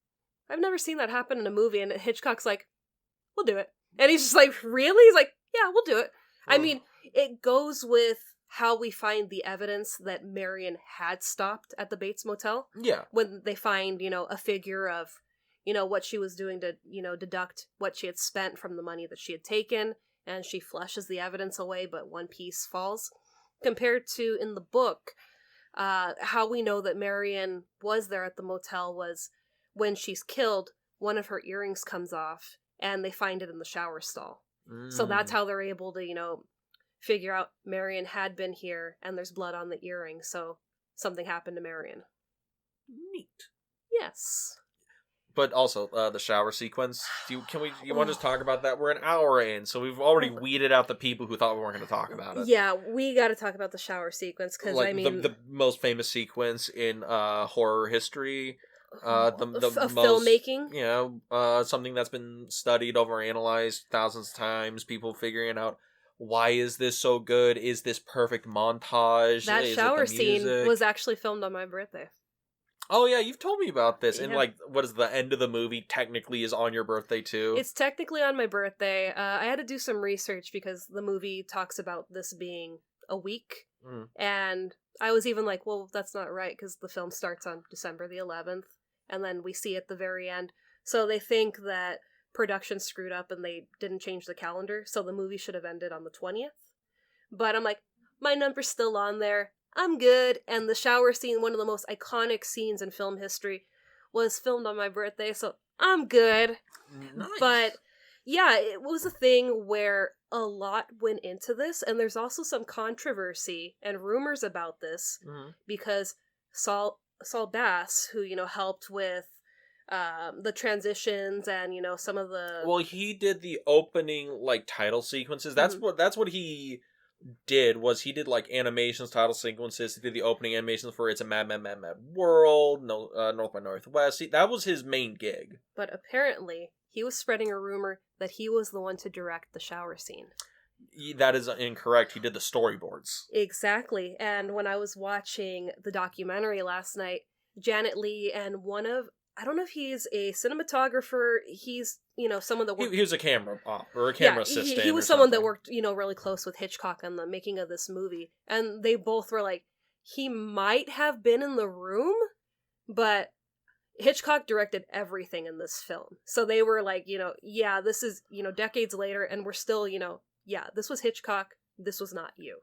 I've never seen that happen in a movie. And Hitchcock's like, we'll do it. And he's just like, really? He's like, yeah, we'll do it. I mean, it goes with how we find the evidence that Marion had stopped at the Bates Motel. Yeah. When they find, a figure of, what she was doing to, deduct what she had spent from the money that she had taken. And she flushes the evidence away, but one piece falls. Compared to in the book, how we know that Marion was there at the motel was when she's killed, one of her earrings comes off. And they find it in the shower stall. So that's how they're able to, figure out Marion had been here and there's blood on the earring. So something happened to Marion. Neat. Yes. But also, the shower sequence. You want to just talk about that? We're an hour in, so we've already weeded out the people who thought we weren't going to talk about it. Yeah, we got to talk about the shower sequence because, like, the most famous sequence in horror history. The most filmmaking, something that's been studied over analyzed thousands of times. People figuring out why is this so good? Is this perfect montage? That shower scene was actually filmed on my birthday. Oh yeah, you've told me about this. Yeah. And like, what is the end of the movie? Technically, is on your birthday too. It's technically on my birthday. I had to do some research because the movie talks about this being a week, and I was even like, well, that's not right because the film starts on December the 11th. And then we see at the very end. So they think that production screwed up and they didn't change the calendar. So the movie should have ended on the 20th. But I'm like, my number's still on there. I'm good. And the shower scene, one of the most iconic scenes in film history, was filmed on my birthday. So I'm good. Nice. But yeah, it was a thing where a lot went into this. And there's also some controversy and rumors about this because Saul Bass, who, helped with the transitions and, some of the... Well, he did the opening, like, title sequences. That's what he did, was he did, like, animations, title sequences. He did the opening animations for It's a Mad, Mad, Mad, Mad World, North by Northwest. That was his main gig. But apparently, he was spreading a rumor that he was the one to direct the shower scene. That is incorrect. He did the storyboards. Exactly. And when I was watching the documentary last night, Janet Leigh and I don't know if he's a cinematographer, he's, someone that worked... He was a camera op, or a camera assistant. He was someone that worked, really close with Hitchcock on the making of this movie. And they both were like, he might have been in the room, but Hitchcock directed everything in this film. So they were like, yeah, this is, decades later, and we're still, yeah, this was Hitchcock, this was not you.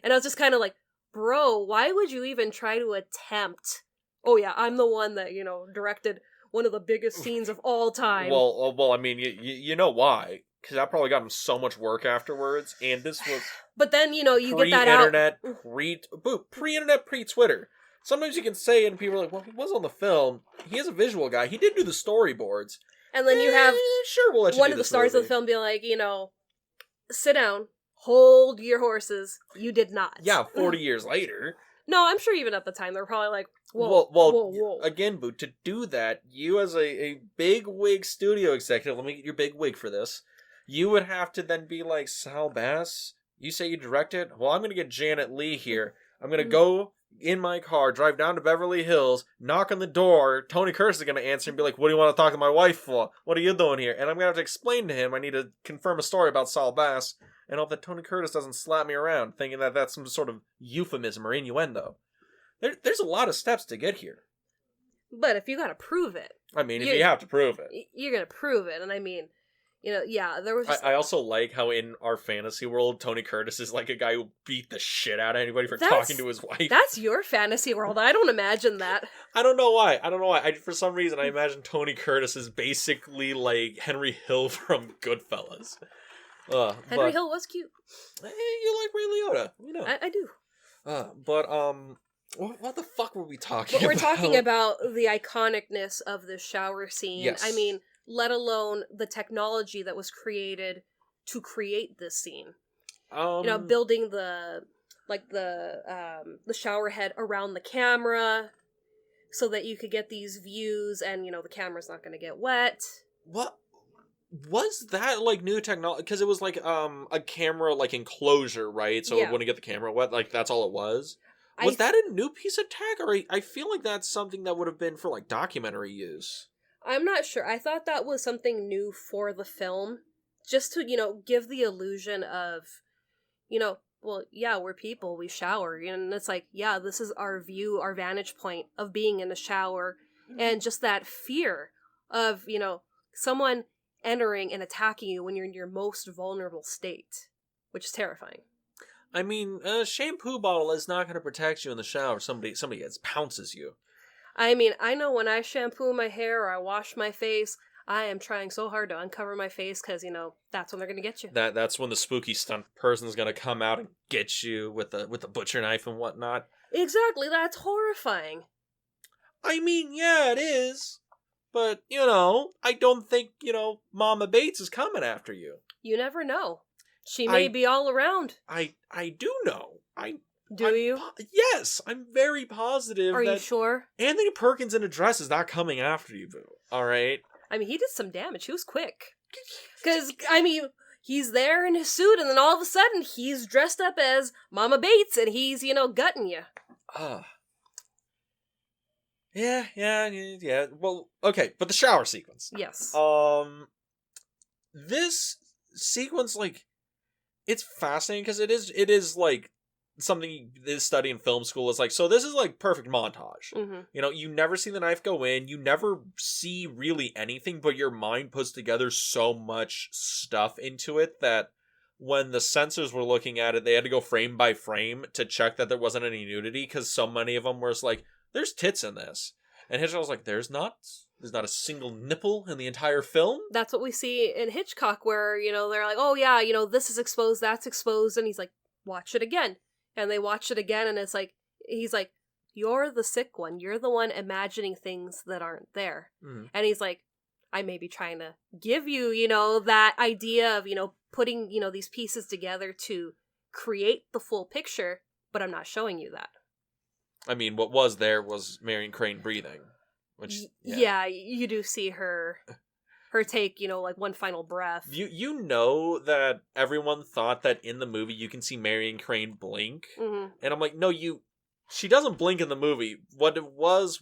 And I was just kind of like, bro, why would you even try to attempt, oh yeah, I'm the one that, directed one of the biggest scenes of all time. Well, I mean, you know why. Because that probably got him so much work afterwards, and this was... But then, you get that out... Pre-internet, pre-Twitter. Sometimes you can say, and people are like, well, he was on the film, he is a visual guy, he did do the storyboards. And then you have sure, we'll let you one of the stars of the film being like, sit down, hold your horses. You did not. Yeah, 40 years later. No, I'm sure even at the time they were probably like, whoa. Again, Boo, to do that, you as a big wig studio executive, let me get your big wig for this, you would have to then be like, Sal Bass, you say you directed? Well, I'm going to get Janet Leigh here. I'm going to go in my car, drive down to Beverly Hills, knock on the door. Tony Curtis is going to answer and be like, what do you want to talk to my wife for? What are you doing here? And I'm going to have to explain to him I need to confirm a story about Saul Bass and hope that Tony Curtis doesn't slap me around thinking that that's some sort of euphemism or innuendo. There's a lot of steps to get here. But if you got to prove it. I mean, if you have to prove it. You're going to prove it. And I mean, there was just... I also like how in our fantasy world, Tony Curtis is like a guy who beat the shit out of anybody for talking to his wife. That's your fantasy world. I don't imagine that. I don't know why. For some reason, I imagine Tony Curtis is basically like Henry Hill from Goodfellas. Henry Hill was cute. You like Ray Liotta. You know. I do. What the fuck were we talking about? We're talking about the iconicness of the shower scene. Yes. I mean, let alone the technology that was created to create this scene. Building the shower head around the camera so that you could get these views and, the camera's not going to get wet. What? Was that, like, new technology? Because it was, like, a camera, like, enclosure, right? So it wouldn't get the camera wet. Like, that's all it was? Was that a new piece of tech? Or I feel like that's something that would have been for, like, documentary use. I'm not sure. I thought that was something new for the film. Just to, give the illusion of, well, yeah, we're people, we shower. And it's like, yeah, this is our view, our vantage point of being in the shower. And just that fear of, someone entering and attacking you when you're in your most vulnerable state, which is terrifying. I mean, a shampoo bottle is not going to protect you in the shower. Somebody pounces you. I mean, I know when I shampoo my hair or I wash my face, I am trying so hard to uncover my face because, that's when they're going to get you. That's when the spooky stunt person's going to come out and get you with the butcher knife and whatnot. Exactly, that's horrifying. I mean, yeah, it is. But, I don't think, Mama Bates is coming after you. You never know. She may be all around. I do know. Do you? Yes, I'm very positive. Are you sure? Anthony Perkins in a dress is not coming after you, boo. All right? I mean, he did some damage. He was quick. Because, I mean, he's there in his suit, and then all of a sudden, he's dressed up as Mama Bates, and he's, gutting you. Yeah. Well, okay, but the shower sequence. Yes. This sequence, like, it's fascinating because it is like something this study in film school is like, so this is like perfect montage. Mm-hmm. You never see the knife go in, you never see really anything, but your mind puts together so much stuff into it that when the censors were looking at it, they had to go frame by frame to check that there wasn't any nudity because so many of them were like, there's tits in this. And Hitchcock was like, there's not a single nipple in the entire film. That's what we see in Hitchcock where, they're like, oh yeah, this is exposed, that's exposed. And he's like, watch it again. And they watch it again and it's like, he's like, you're the sick one. You're the one imagining things that aren't there. Mm-hmm. And he's like, I may be trying to give you, that idea of, putting, these pieces together to create the full picture, but I'm not showing you that. I mean, what was there was Marion Crane breathing. Which, yeah, you do see her take, like one final breath. You know that everyone thought that in the movie you can see Marion Crane blink. Mm-hmm. And I'm like, no, she doesn't blink in the movie. What it was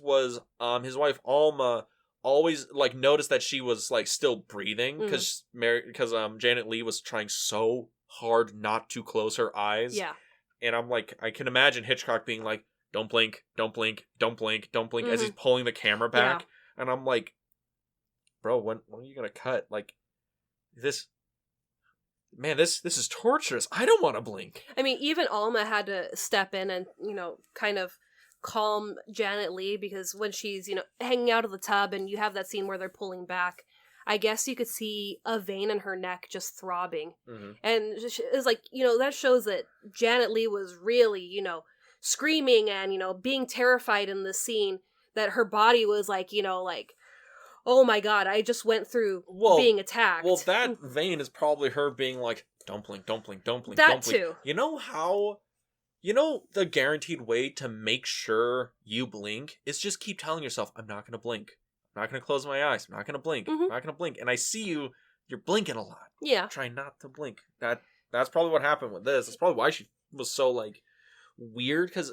his wife Alma always like noticed that she was like still breathing because Janet Leigh was trying so hard not to close her eyes. Yeah. And I'm like, I can imagine Hitchcock being like, don't blink, don't blink, don't blink, don't blink, as he's pulling the camera back. Yeah. And I'm like, bro, when are you going to cut? Like, this is torturous. I don't want to blink. I mean, even Alma had to step in and, kind of calm Janet Leigh because when she's, hanging out of the tub and you have that scene where they're pulling back, I guess you could see a vein in her neck just throbbing. Mm-hmm. And it's like, that shows that Janet Leigh was really, screaming and, being terrified in this scene, that her body was like, oh my god, I just went through being attacked. Well, that vein is probably her being like, don't blink, don't blink, don't blink, that don't blink. Too. The guaranteed way to make sure you blink is just keep telling yourself, I'm not going to blink. I'm not going to close my eyes. I'm not going to blink. Mm-hmm. I'm not going to blink. And I see you're blinking a lot. Yeah. Try not to blink. That's probably what happened with this. That's probably why she was so like, weird because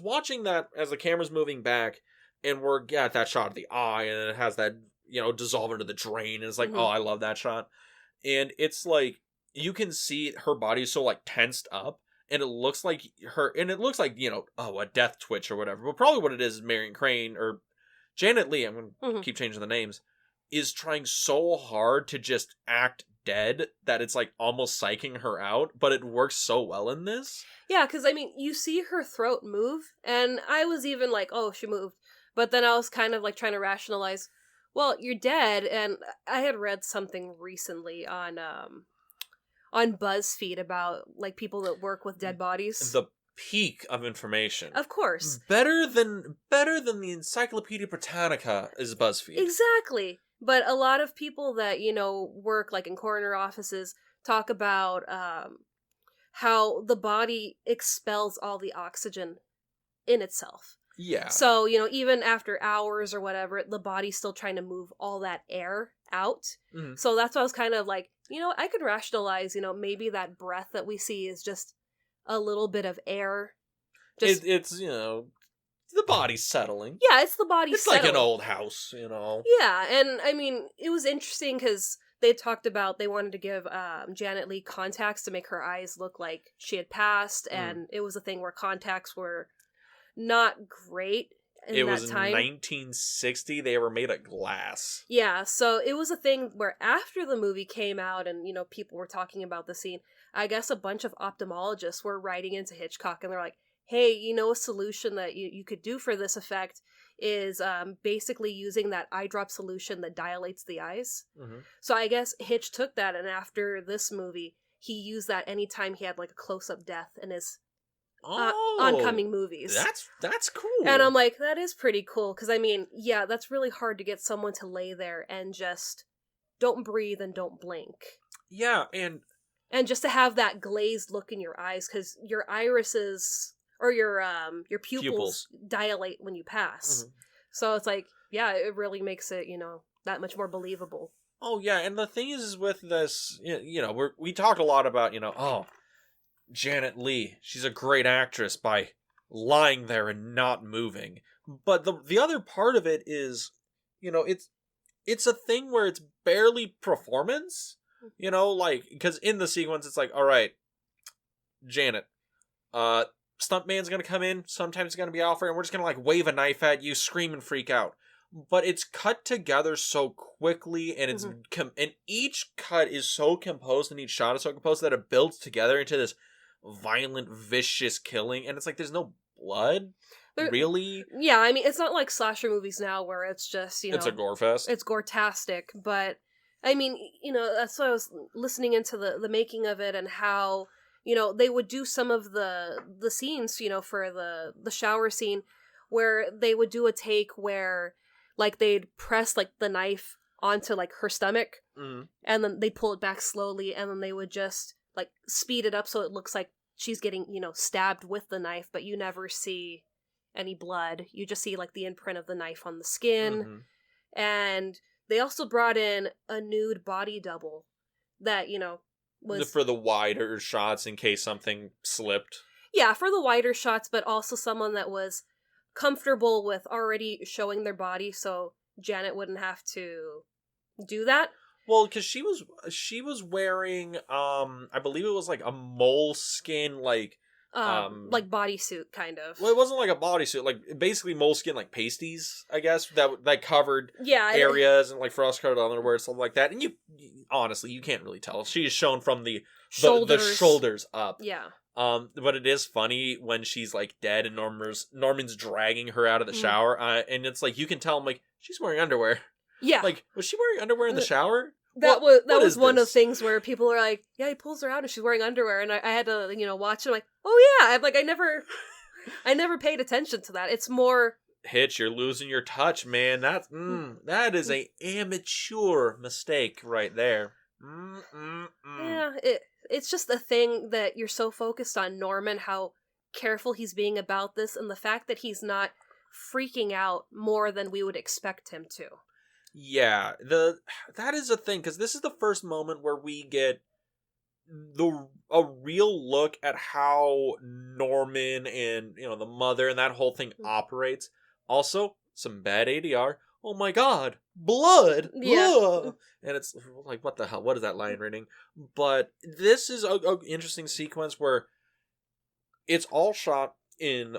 watching that as the camera's moving back and we're at that shot of the eye and it has that, dissolve into the drain, and it's like, oh, I love that shot. And it's like, you can see her body so like tensed up, and it looks like a death twitch or whatever. But probably what it is Marion Crane or Janet Leigh, I'm going to keep changing the names, is trying so hard to just act dead that it's like almost psyching her out, but it works so well in this. Yeah, because I mean, you see her throat move, and I was even like, oh, she moved. But then I was kind of like trying to rationalize, well, you're dead, and I had read something recently on BuzzFeed about like people that work with dead bodies. The peak of information. Of course. Better than the Encyclopedia Britannica is BuzzFeed. Exactly. But a lot of people that, work like in coroner offices talk about how the body expels all the oxygen in itself. Yeah. So, even after hours or whatever, the body's still trying to move all that air out. Mm-hmm. So that's why I was kind of like, I could rationalize, maybe that breath that we see is just a little bit of air. It's the body's settling. Yeah, it's the body settling. It's like an old house, Yeah, and I mean, it was interesting because they talked about they wanted to give Janet Leigh contacts to make her eyes look like she had passed, and it was a thing where contacts were not great in that time. It was 1960. They were made of glass. Yeah, so it was a thing where after the movie came out and, people were talking about the scene, I guess a bunch of ophthalmologists were writing into Hitchcock and they're like, hey, a solution that you could do for this effect is basically using that eye drop solution that dilates the eyes. Mm-hmm. So I guess Hitch took that, and after this movie, he used that anytime he had like a close-up death in his oncoming movies. That's cool. And I'm like, that is pretty cool, because I mean, yeah, that's really hard to get someone to lay there and just don't breathe and don't blink. Yeah, and just to have that glazed look in your eyes, because your irises or your pupils dilate when you pass. Mm-hmm. So it's like, yeah, it really makes it, that much more believable. Oh yeah, and the thing is with this, we talked a lot about, Janet Leigh, she's a great actress by lying there and not moving. But the other part of it is, it's a thing where it's barely performance. Because in the sequence it's like, all right, Janet, stuntman's gonna come in, sometimes it's gonna be Alfred, and we're just gonna like wave a knife at you, scream and freak out. But it's cut together so quickly, and it's and each cut is so composed, and each shot is so composed that it builds together into this violent, vicious killing. And it's like, there's no blood, really. Yeah, I mean, it's not like slasher movies now where it's just, it's a gore fest. It's gore-tastic, but I mean, that's why I was listening into the making of it and how, they would do some of the scenes, for the shower scene where they would do a take where like they'd press like the knife onto like her stomach and then they pull it back slowly, and then they would just like speed it up so it looks like she's getting, stabbed with the knife, but you never see any blood. You just see like the imprint of the knife on the skin. Mm-hmm. And they also brought in a nude body double that, was for the wider shots in case something slipped. Yeah, for the wider shots, but also someone that was comfortable with already showing their body, so Janet wouldn't have to do that. Well, because she was wearing, I believe it was like a moleskin, like bodysuit, kind of. Well, it wasn't like a bodysuit, like basically moleskin, like pasties, I guess, that covered areas and like frost-coated underwear, something like that. And you honestly, you can't really tell. She is shown from the shoulders up. Yeah. But it is funny when she's like dead and Norman's dragging her out of the shower, and it's like you can tell, I'm like, she's wearing underwear. Yeah. Like, was she wearing underwear in the shower? That was one of the things where people are like, yeah, he pulls her out and she's wearing underwear, and I had to, watch it. I'm like, oh yeah, I'm like, I never paid attention to that. It's more Hitch, you're losing your touch, man. That is a amateur mistake right there. Yeah, it's just a thing that you're so focused on Norman, how careful he's being about this, and the fact that he's not freaking out more than we would expect him to. Yeah, that is a thing, because this is the first moment where we get a real look at how Norman and the mother and that whole thing operates. Also, some bad ADR. Oh my god, blood! Yeah. Ugh. And it's like, what the hell? What is that line reading? But this is a interesting sequence where it's all shot in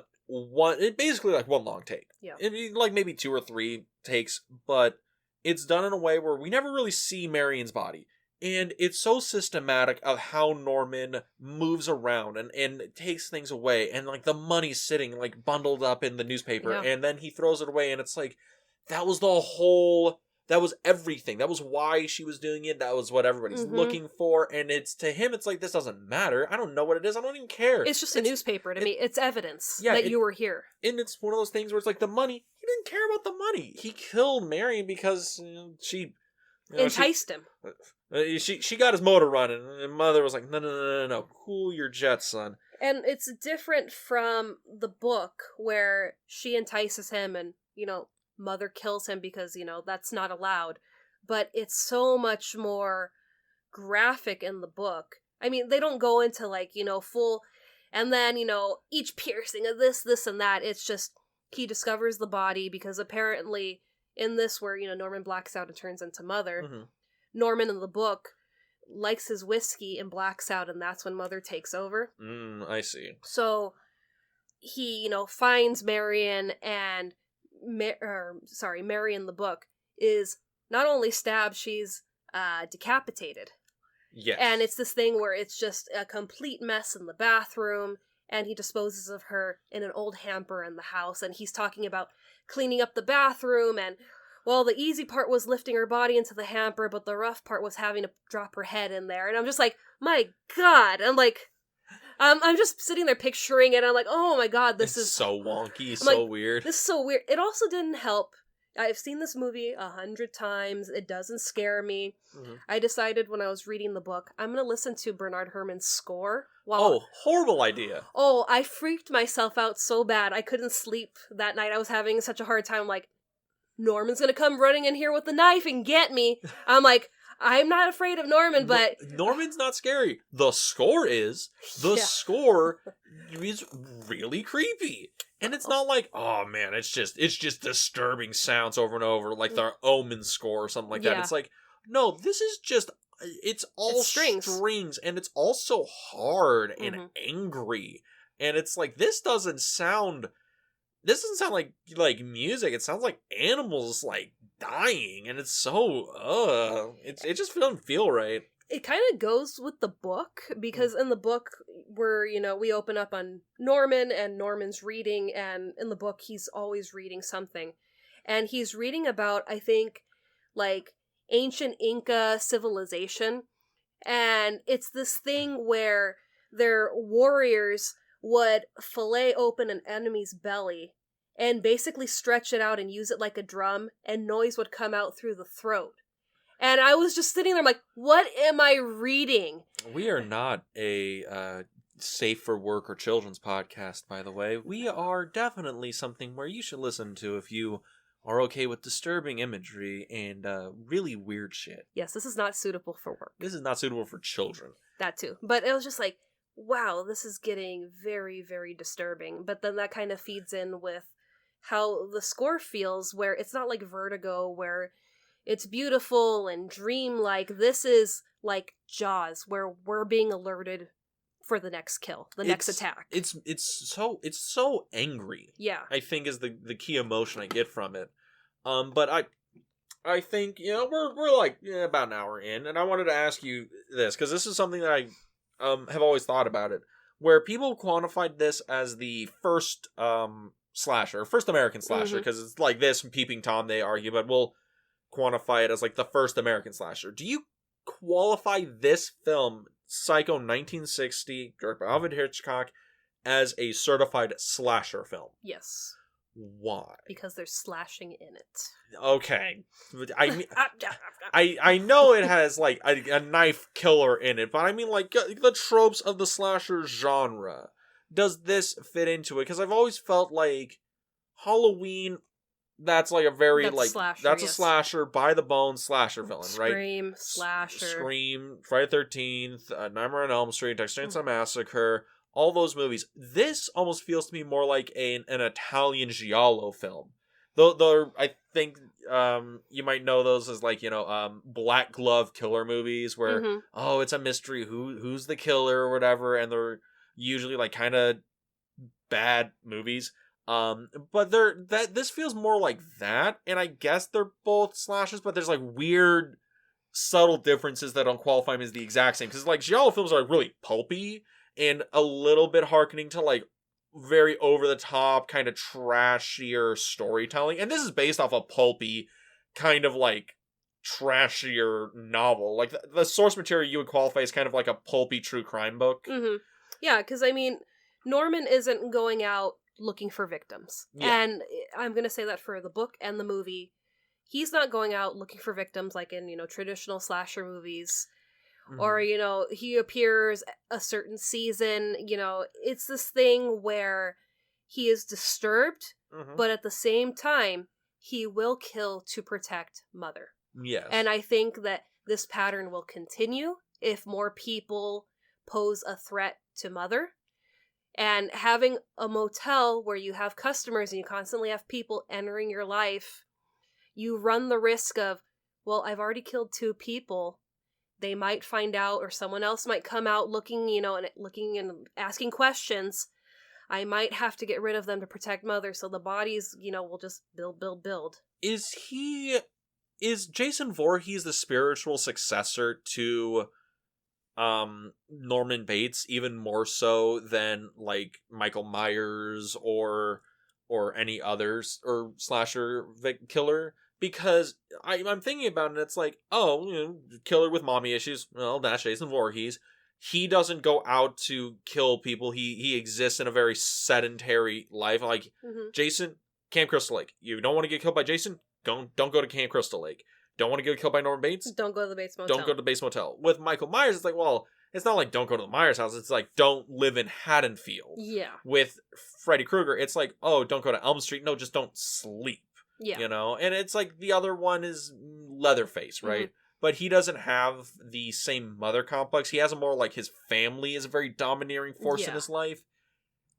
basically like one long take. Yeah. Like maybe 2 or 3 takes, but it's done in a way where we never really see Marion's body. And it's so systematic of how Norman moves around and takes things away. And like the money's sitting like bundled up in the newspaper. Yeah. And then he throws it away. And it's like, that was everything. That was why she was doing it. That was what everybody's looking for. And to him, it's like, this doesn't matter. I don't know what it is. I don't even care. It's just a newspaper to me. It's evidence that you were here. And it's one of those things where it's like the money. He didn't care about the money. He killed Marion because she... enticed him. She got his motor running, and mother was like, no, cool your jet, son. And it's different from the book where she entices him and, mother kills him because, that's not allowed. But it's so much more graphic in the book. I mean, they don't go into full, and then, each piercing of this, and that. It's just, he discovers the body because apparently in this where, Norman blacks out and turns into mother, Norman in the book likes his whiskey and blacks out, and that's when mother takes over. I see. So he, finds Marion, and Marion in the book is not only stabbed, she's decapitated. Yes. And it's this thing where it's just a complete mess in the bathroom, and he disposes of her in an old hamper in the house, and he's talking about cleaning up the bathroom, and well, the easy part was lifting her body into the hamper, but the rough part was having to drop her head in there. And I'm just like, my God. I'm like, I'm just sitting there picturing it. I'm like, oh my God, this is so wonky, I'm so like, weird. This is so weird. It also didn't help. I've seen this movie 100 times. It doesn't scare me. I decided when I was reading the book, I'm going to listen to Bernard Herrmann's score. Horrible idea. Oh, I freaked myself out so bad. I couldn't sleep that night. I was having such a hard time. Like, Norman's gonna come running in here with a knife and get me. I'm like, I'm not afraid of Norman, but... Norman's not scary. The score is. The score is really creepy. And it's not like, oh man, it's just disturbing sounds over and over, like the Omen score or something like that. It's like, no, this is just... It's all strings, and it's also hard and angry. And it's like, this doesn't sound like music. It sounds like animals like dying, and it's so it just doesn't feel right. It kind of goes with the book, because in the book where we open up on Norman and Norman's reading, and in the book he's always reading something, and he's reading about, I think, like ancient Inca civilization, and it's this thing where their warriors would fillet open an enemy's belly and basically stretch it out and use it like a drum, and noise would come out through the throat. And I was just sitting there like, what am I reading? We are not a safe for work or children's podcast, by the way. We are definitely something where you should listen to if you are okay with disturbing imagery and really weird shit. Yes, this is not suitable for work. This is not suitable for children. That too. But it was just like, wow, this is getting very, very disturbing. But then that kind of feeds in with how the score feels, where it's not like Vertigo, where it's beautiful and dreamlike. This is like Jaws, where we're being alerted for the next kill, the next attack. It's so angry. Yeah, I think is the key emotion I get from it. But I think we're like about an hour in, and I wanted to ask you this because this is something that I have always thought about it, where people quantified this as the first first American slasher, because it's like this and Peeping Tom, they argue, but we'll quantify it as like the first American slasher. Do you qualify this film, Psycho 1960, directed by Alfred Hitchcock, as a certified slasher film? Yes. Why? Because there's slashing in it. Okay. I know it has like a knife killer in it, but I mean like the tropes of the slasher genre. Does this fit into it? Because I've always felt like Halloween that's like a very That's like slasher, that's a yes. slasher by the bone slasher villain, right? Scream, slasher. Scream, Friday the 13th, Nightmare on Elm Street, Texas Chainsaw Massacre, all those movies. This almost feels to me more like an Italian giallo film. Though I think you might know those as like, black glove killer movies where Mm-hmm. it's a mystery who's the killer or whatever, and they're usually like kind of bad movies. But this feels more like that, and I guess they're both slashes, but there's like weird subtle differences that don't qualify them as the exact same, because like giallo films are like really pulpy and a little bit harkening to like very over the top kind of trashier storytelling, and this is based off a pulpy kind of like trashier novel. Like the source material you would qualify as kind of like a pulpy true crime book. Mm-hmm. Yeah, because I mean, Norman isn't going out looking for victims. Yeah. And I'm going to say that for the book and the movie. He's not going out looking for victims like in, traditional slasher movies. Mhm. Or, he appears a certain season. It's this thing where he is disturbed, but at the same time, he will kill to protect Mother. Yes. And I think that this pattern will continue if more people pose a threat to Mother. And having a motel where you have customers and you constantly have people entering your life, you run the risk of, well, I've already killed 2 people. They might find out, or someone else might come out looking, and looking and asking questions. I might have to get rid of them to protect Mother, so the bodies, will just build. Is Jason Voorhees the spiritual successor to Norman Bates, even more so than like Michael Myers or any others or slasher killer? Because I'm thinking about it, and it's like, killer with mommy issues. Well, that's Jason Voorhees. He doesn't go out to kill people. He exists in a very sedentary life. Like Jason, Camp Crystal Lake. You don't want to get killed by Jason? Don't go to Camp Crystal Lake. Don't want to get killed by Norman Bates? Don't go to the Bates Motel. Don't go to the Bates Motel. With Michael Myers, it's like, well, it's not like don't go to the Myers house. It's like don't live in Haddonfield. Yeah. With Freddy Krueger, it's like, don't go to Elm Street. No, just don't sleep. Yeah. And it's like the other one is Leatherface, right? But he doesn't have the same mother complex. He has a more like his family is a very domineering force in his life.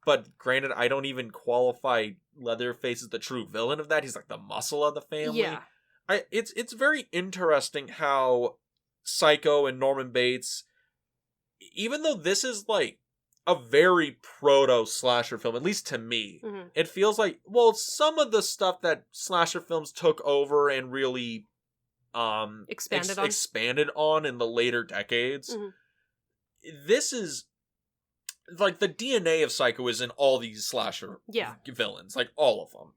But granted, I don't even qualify Leatherface as the true villain of that. He's like the muscle of the family. Yeah. It's very interesting how Psycho and Norman Bates, even though this is like a very proto-slasher film, at least to me, it feels like, well, some of the stuff that slasher films took over and really expanded on in the later decades. This is like the DNA of Psycho is in all these slasher villains, like all of them.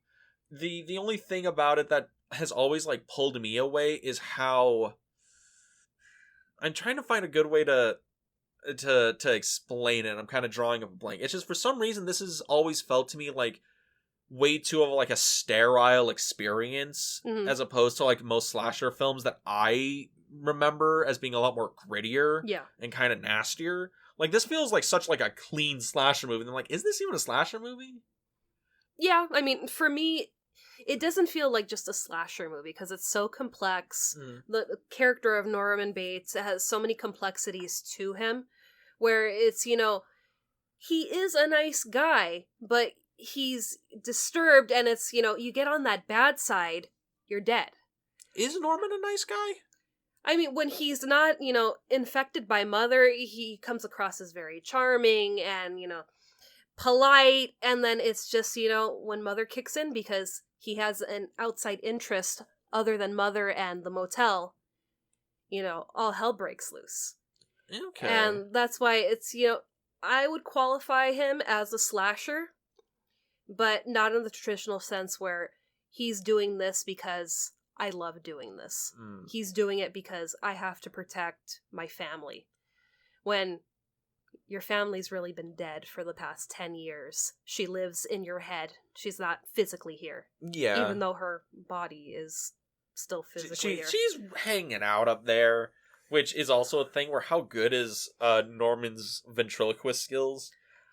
The only thing about it that has always like pulled me away is how I'm trying to find a good way to explain it. I'm kind of drawing a blank. It's just for some reason this has always felt to me like way too of like a sterile experience as opposed to like most slasher films that I remember as being a lot more grittier and kind of nastier. Like this feels like such like a clean slasher movie. And I'm like, is this even a slasher movie? Yeah, I mean, for me, it doesn't feel like just a slasher movie because it's so complex. The character of Norman Bates has so many complexities to him where it's, he is a nice guy, but he's disturbed and it's, you get on that bad side, you're dead. Is Norman a nice guy? I mean, when he's not, infected by Mother, he comes across as very charming and, polite. And then it's just, when Mother kicks in because he has an outside interest other than Mother and the motel, all hell breaks loose. Okay. And that's why it's, I would qualify him as a slasher, but not in the traditional sense where he's doing this because I love doing this. He's doing it because I have to protect my family. When your family's really been dead for the past 10 years. She lives in your head. She's not physically here. Yeah. Even though her body is still physically here. She's hanging out up there, which is also a thing where how good is Norman's ventriloquist skills?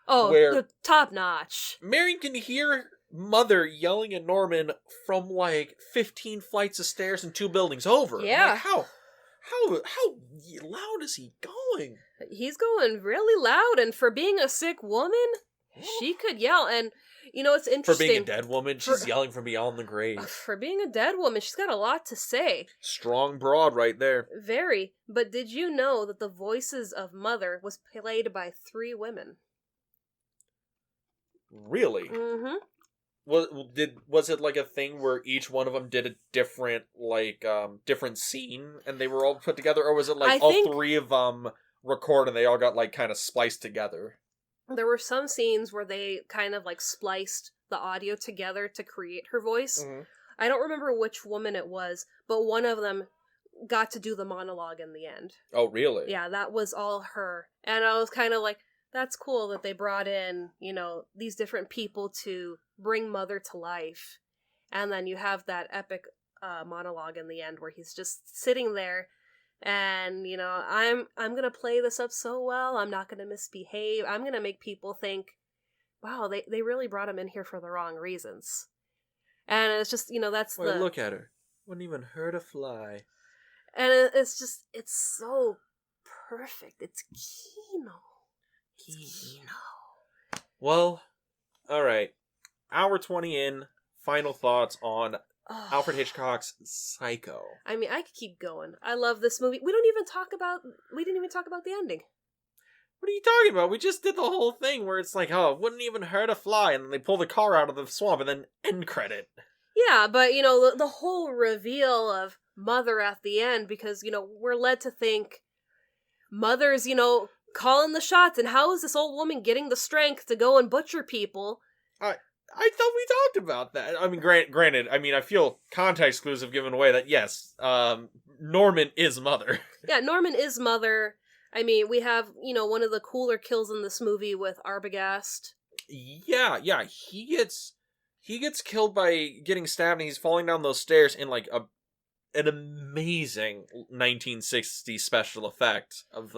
Oh, they're top notch. Marion can hear Mother yelling at Norman from like 15 flights of stairs and 2 buildings over. Yeah. I'm like, how loud is he going? He's going really loud, and for being a sick woman, she could yell. And it's interesting. For being a dead woman, she's yelling from beyond the grave. For being a dead woman, she's got a lot to say. Strong broad right there. Very. But did you know that the voices of Mother was played by 3 women? Really? Mm-hmm. Was it like a thing where each one of them did a different different scene and they were all put together, or was it like all 3 of them record and they all got like kind of spliced together? There were some scenes where they kind of like spliced the audio together to create her voice. Mm-hmm. I don't remember which woman it was, but one of them got to do the monologue in the end. Oh, really? Yeah, that was all her. And I was kind of like, that's cool that they brought in, these different people to bring Mother to life. And then you have that epic monologue in the end where he's just sitting there and, I'm going to play this up so well. I'm not going to misbehave. I'm going to make people think, wow, they really brought him in here for the wrong reasons. And it's just, that's Well, look at her. Wouldn't even hurt a fly. And it's so perfect. It's Kino. Well, alright. Hour 20 in, final thoughts on Alfred Hitchcock's Psycho. I mean, I could keep going. I love this movie. We didn't even talk about the ending. What are you talking about? We just did the whole thing where it's like, oh, it wouldn't even hurt a fly, and then they pull the car out of the swamp, and then end credit. Yeah, but, the whole reveal of Mother at the end, because, we're led to think Mother's, calling the shots, and how is this old woman getting the strength to go and butcher people? I thought we talked about that. I mean, granted, I feel context clues have given away that, yes, Norman is Mother. Yeah, Norman is Mother. I mean, we have, one of the cooler kills in this movie with Arbogast. Yeah, he gets killed by getting stabbed, and he's falling down those stairs in, like, an amazing 1960s special effect of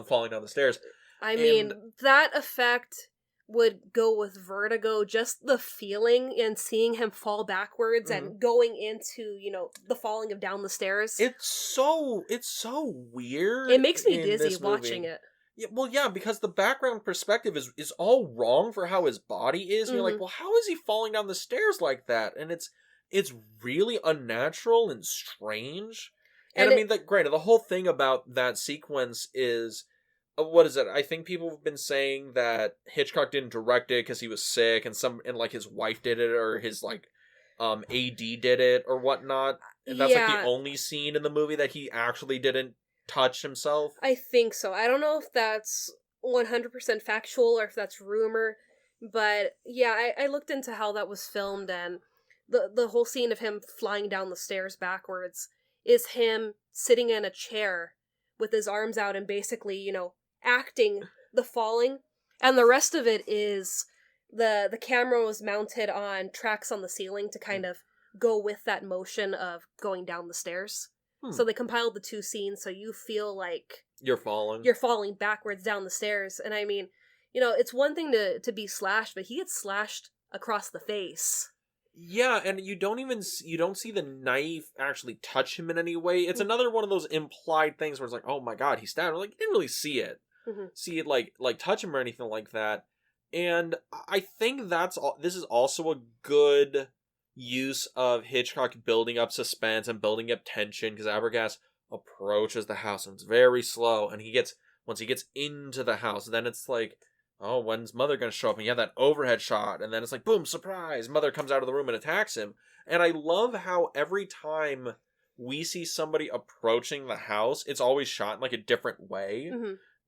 falling down the stairs. I mean, that effect would go with Vertigo, just the feeling and seeing him fall backwards and going into, the falling of down the stairs. It's so weird. It makes me dizzy watching it. Yeah, well, yeah, because the background perspective is all wrong for how his body is. And you're like, well, how is he falling down the stairs like that? And it's really unnatural and strange. And I mean, granted, the whole thing about that sequence is, what is it? I think people have been saying that Hitchcock didn't direct it because he was sick, and like his wife did it, or his AD did it, or whatnot. And that's like the only scene in the movie that he actually didn't touch himself. I think so. I don't know if that's 100% factual or if that's rumor, but yeah, I looked into how that was filmed, and the whole scene of him flying down the stairs backwards is him sitting in a chair with his arms out and basically, acting the falling. And the rest of it is the camera was mounted on tracks on the ceiling to kind of go with that motion of going down the stairs. So they compiled the 2 scenes so you feel like you're falling backwards down the stairs. And I mean, it's one thing to be slashed, but he gets slashed across the face. Yeah, and you don't see the knife actually touch him in any way. It's another one of those implied things where it's like, oh my god, he stabbed him. Like, you didn't really see it. See it like touch him or anything like that. And I think this is also a good use of Hitchcock building up suspense and building up tension, because Arbogast approaches the house and it's very slow, and once he gets into the house, then it's like, oh, when's Mother gonna show up? And you have that overhead shot, and then it's like, boom, surprise! Mother comes out of the room and attacks him. And I love how every time we see somebody approaching the house, it's always shot in like a different way.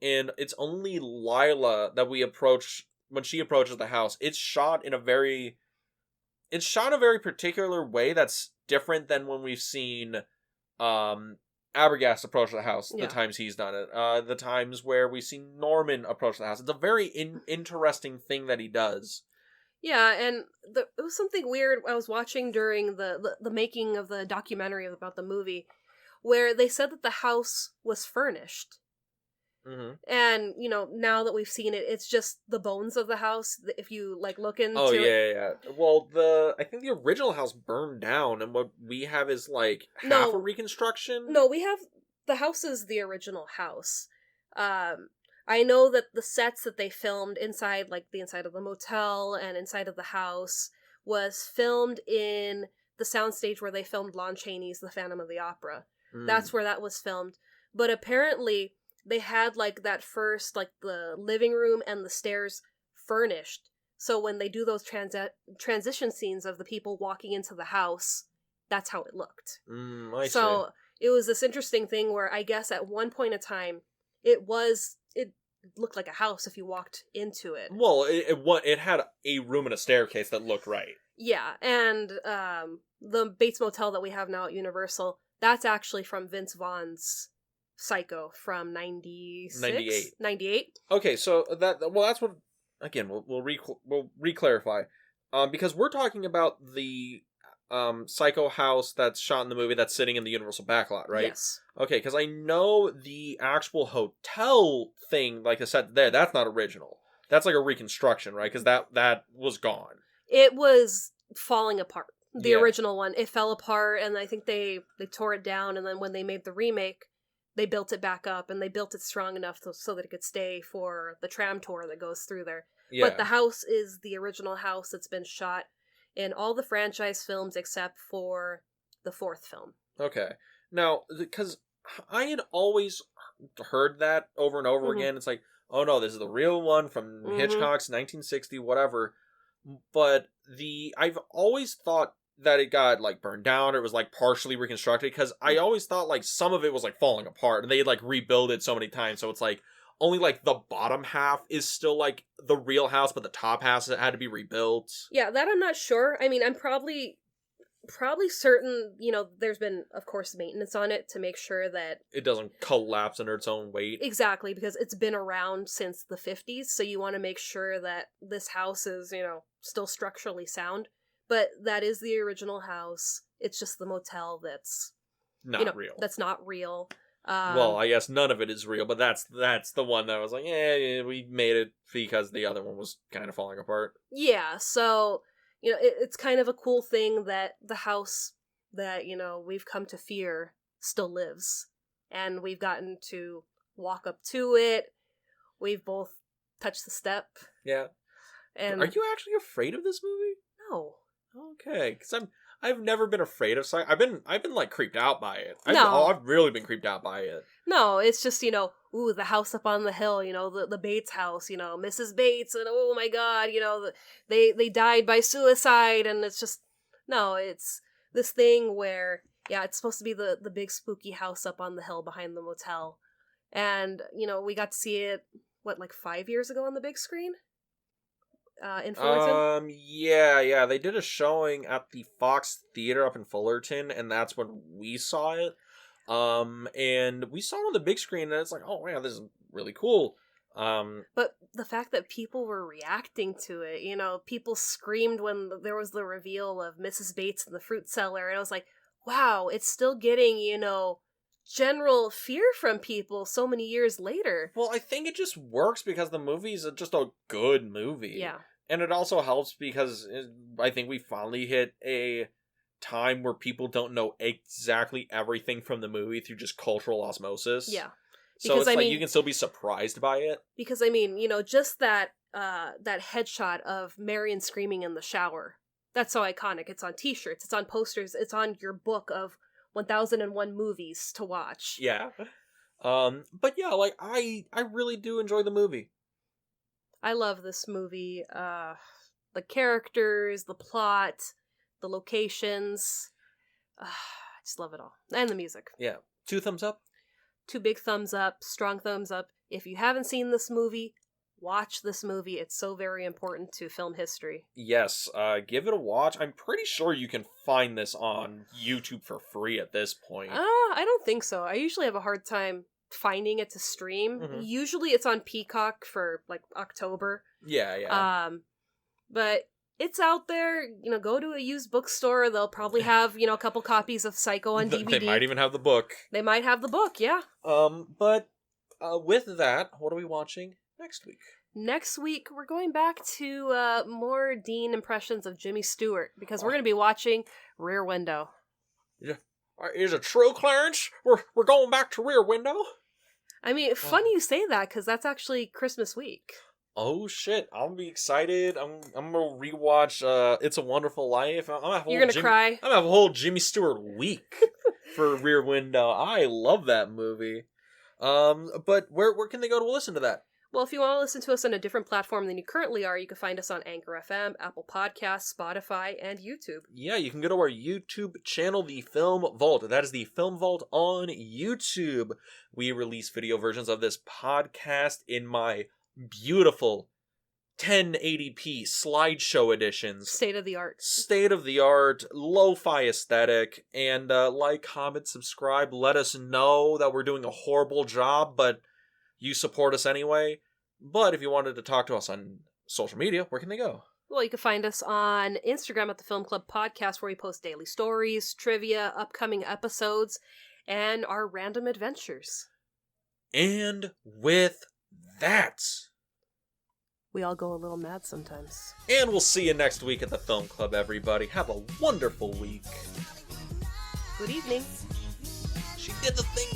And it's only Lila that we approach when she approaches the house. It's shot in a very particular way that's different than when we've seen Arbogast approach the house, the times he's done it. The times where we see Norman approach the house. It's a very interesting thing that he does. Yeah, and it was something weird I was watching during the making of the documentary about the movie, where they said that the house was furnished. And, now that we've seen it, it's just the bones of the house. If you, look into Oh, it. yeah. Well, I think the original house burned down, and what we have is, half a reconstruction? No, we have... The house is the original house. I know that the sets that they filmed inside, the inside of the motel and inside of the house, was filmed in the soundstage where they filmed Lon Chaney's The Phantom of the Opera. That's where that was filmed. But apparently... they had, that first, the living room and the stairs furnished. So when they do those transition scenes of the people walking into the house, that's how it looked. I so see. It was this interesting thing where I guess at one point in time, it looked like a house if you walked into it. Well, it had a room and a staircase that looked right. Yeah, and the Bates Motel that we have now at Universal, that's actually from Vince Vaughn's Psycho from 98. Okay, so that's what, again, we'll re-clarify, because we're talking about the Psycho house that's shot in the movie that's sitting in the Universal backlot, right? Yes. Okay, because I know the actual hotel thing, like I said there, that's not original. That's a reconstruction, right? Because that was gone. It was falling apart. The original one, it fell apart, and I think they tore it down, and then when they made the remake, they built it back up, and they built it strong enough so that it could stay for the tram tour that goes through there. Yeah. But the house is the original house that's been shot in all the franchise films except for the fourth film. Okay. Now, because I had always heard that over and over again. It's oh no, this is the real one from Hitchcock's 1960, whatever. But I've always thought that it got burned down, or it was partially reconstructed, because I always thought some of it was falling apart, and they had rebuilt it so many times, so it's only the bottom half is still the real house, but the top half had to be rebuilt. Yeah, that I'm not sure. I mean, I'm probably certain, there's been, of course, maintenance on it to make sure that it doesn't collapse under its own weight. Exactly, because it's been around since the 50s, so you want to make sure that this house is, still structurally sound. But that is the original house. It's just the motel that's not real. That's not real. Well, I guess none of it is real, but that's the one that was we made it because the other one was kind of falling apart. Yeah, so, it's kind of a cool thing that the house that, we've come to fear still lives. And we've gotten to walk up to it. We've both touched the step. Yeah. And are you actually afraid of this movie? No. Okay, because I've never been afraid of Psycho. I've been creeped out by it. No. I've really been creeped out by it. No, it's just, ooh, the house up on the hill, the Bates house, Mrs. Bates, and oh my god, they died by suicide, and it's just, no, it's this thing where, yeah, it's supposed to be the big spooky house up on the hill behind the motel. And, we got to see it, 5 years ago on the big screen? In Fullerton? Yeah, they did a showing at the Fox Theater up in Fullerton, and that's when we saw it. And we saw it on the big screen, and it's oh man, this is really cool. But the fact that people were reacting to it, people screamed when there was the reveal of Mrs. Bates in the fruit cellar, and I was wow, it's still getting, general fear from people so many years later. Well, I think it just works because the movie's just a good movie. Yeah. And it also helps because I think we finally hit a time where people don't know exactly everything from the movie through just cultural osmosis. Yeah. Because, so it's you can still be surprised by it. Because, just that headshot of Marion screaming in the shower, that's so iconic. It's on t-shirts, it's on posters, it's on your book of 1001 movies to watch. Yeah. But yeah, I really do enjoy the movie. I love this movie. The characters, the plot, the locations. I just love it all. And the music. Yeah. 2 thumbs up? 2 big thumbs up, strong thumbs up. If you haven't seen this movie, watch this movie. It's so very important to film history. Yes, give it a watch. I'm pretty sure you can find this on YouTube for free at this point. I don't think so. I usually have a hard time finding it to stream. Mm-hmm. Usually it's on Peacock for October. Yeah. But it's out there. Go to a used bookstore. They'll probably have, a couple copies of Psycho on DVD. They might even have the book. They might have the book, yeah. But with that, what are we watching next week? Next week, we're going back to more Dean impressions of Jimmy Stewart, because we're going to be watching Rear Window. Yeah. Is it true, Clarence? We're going back to Rear Window? I mean, funny you say that, because that's actually Christmas week. Oh shit! I'll be excited. I'm gonna rewatch "It's a Wonderful Life." You're gonna cry. I'm gonna have a whole Jimmy Stewart week for Rear Window. I love that movie. But where can they go to listen to that? Well, if you want to listen to us on a different platform than you currently are, you can find us on Anchor FM, Apple Podcasts, Spotify, and YouTube. Yeah, you can go to our YouTube channel, The Film Vault. That is The Film Vault on YouTube. We release video versions of this podcast in my beautiful 1080p slideshow editions. State of the art. State of the art, lo-fi aesthetic, and like, comment, subscribe. Let us know that we're doing a horrible job, but you support us anyway. But if you wanted to talk to us on social media, where can they go? Well, you can find us on Instagram at the Film Club Podcast, where we post daily stories, trivia, upcoming episodes, and our random adventures. And with that, we all go a little mad sometimes. And we'll see you next week at the Film Club, everybody. Have a wonderful week. Good evening. She did the thing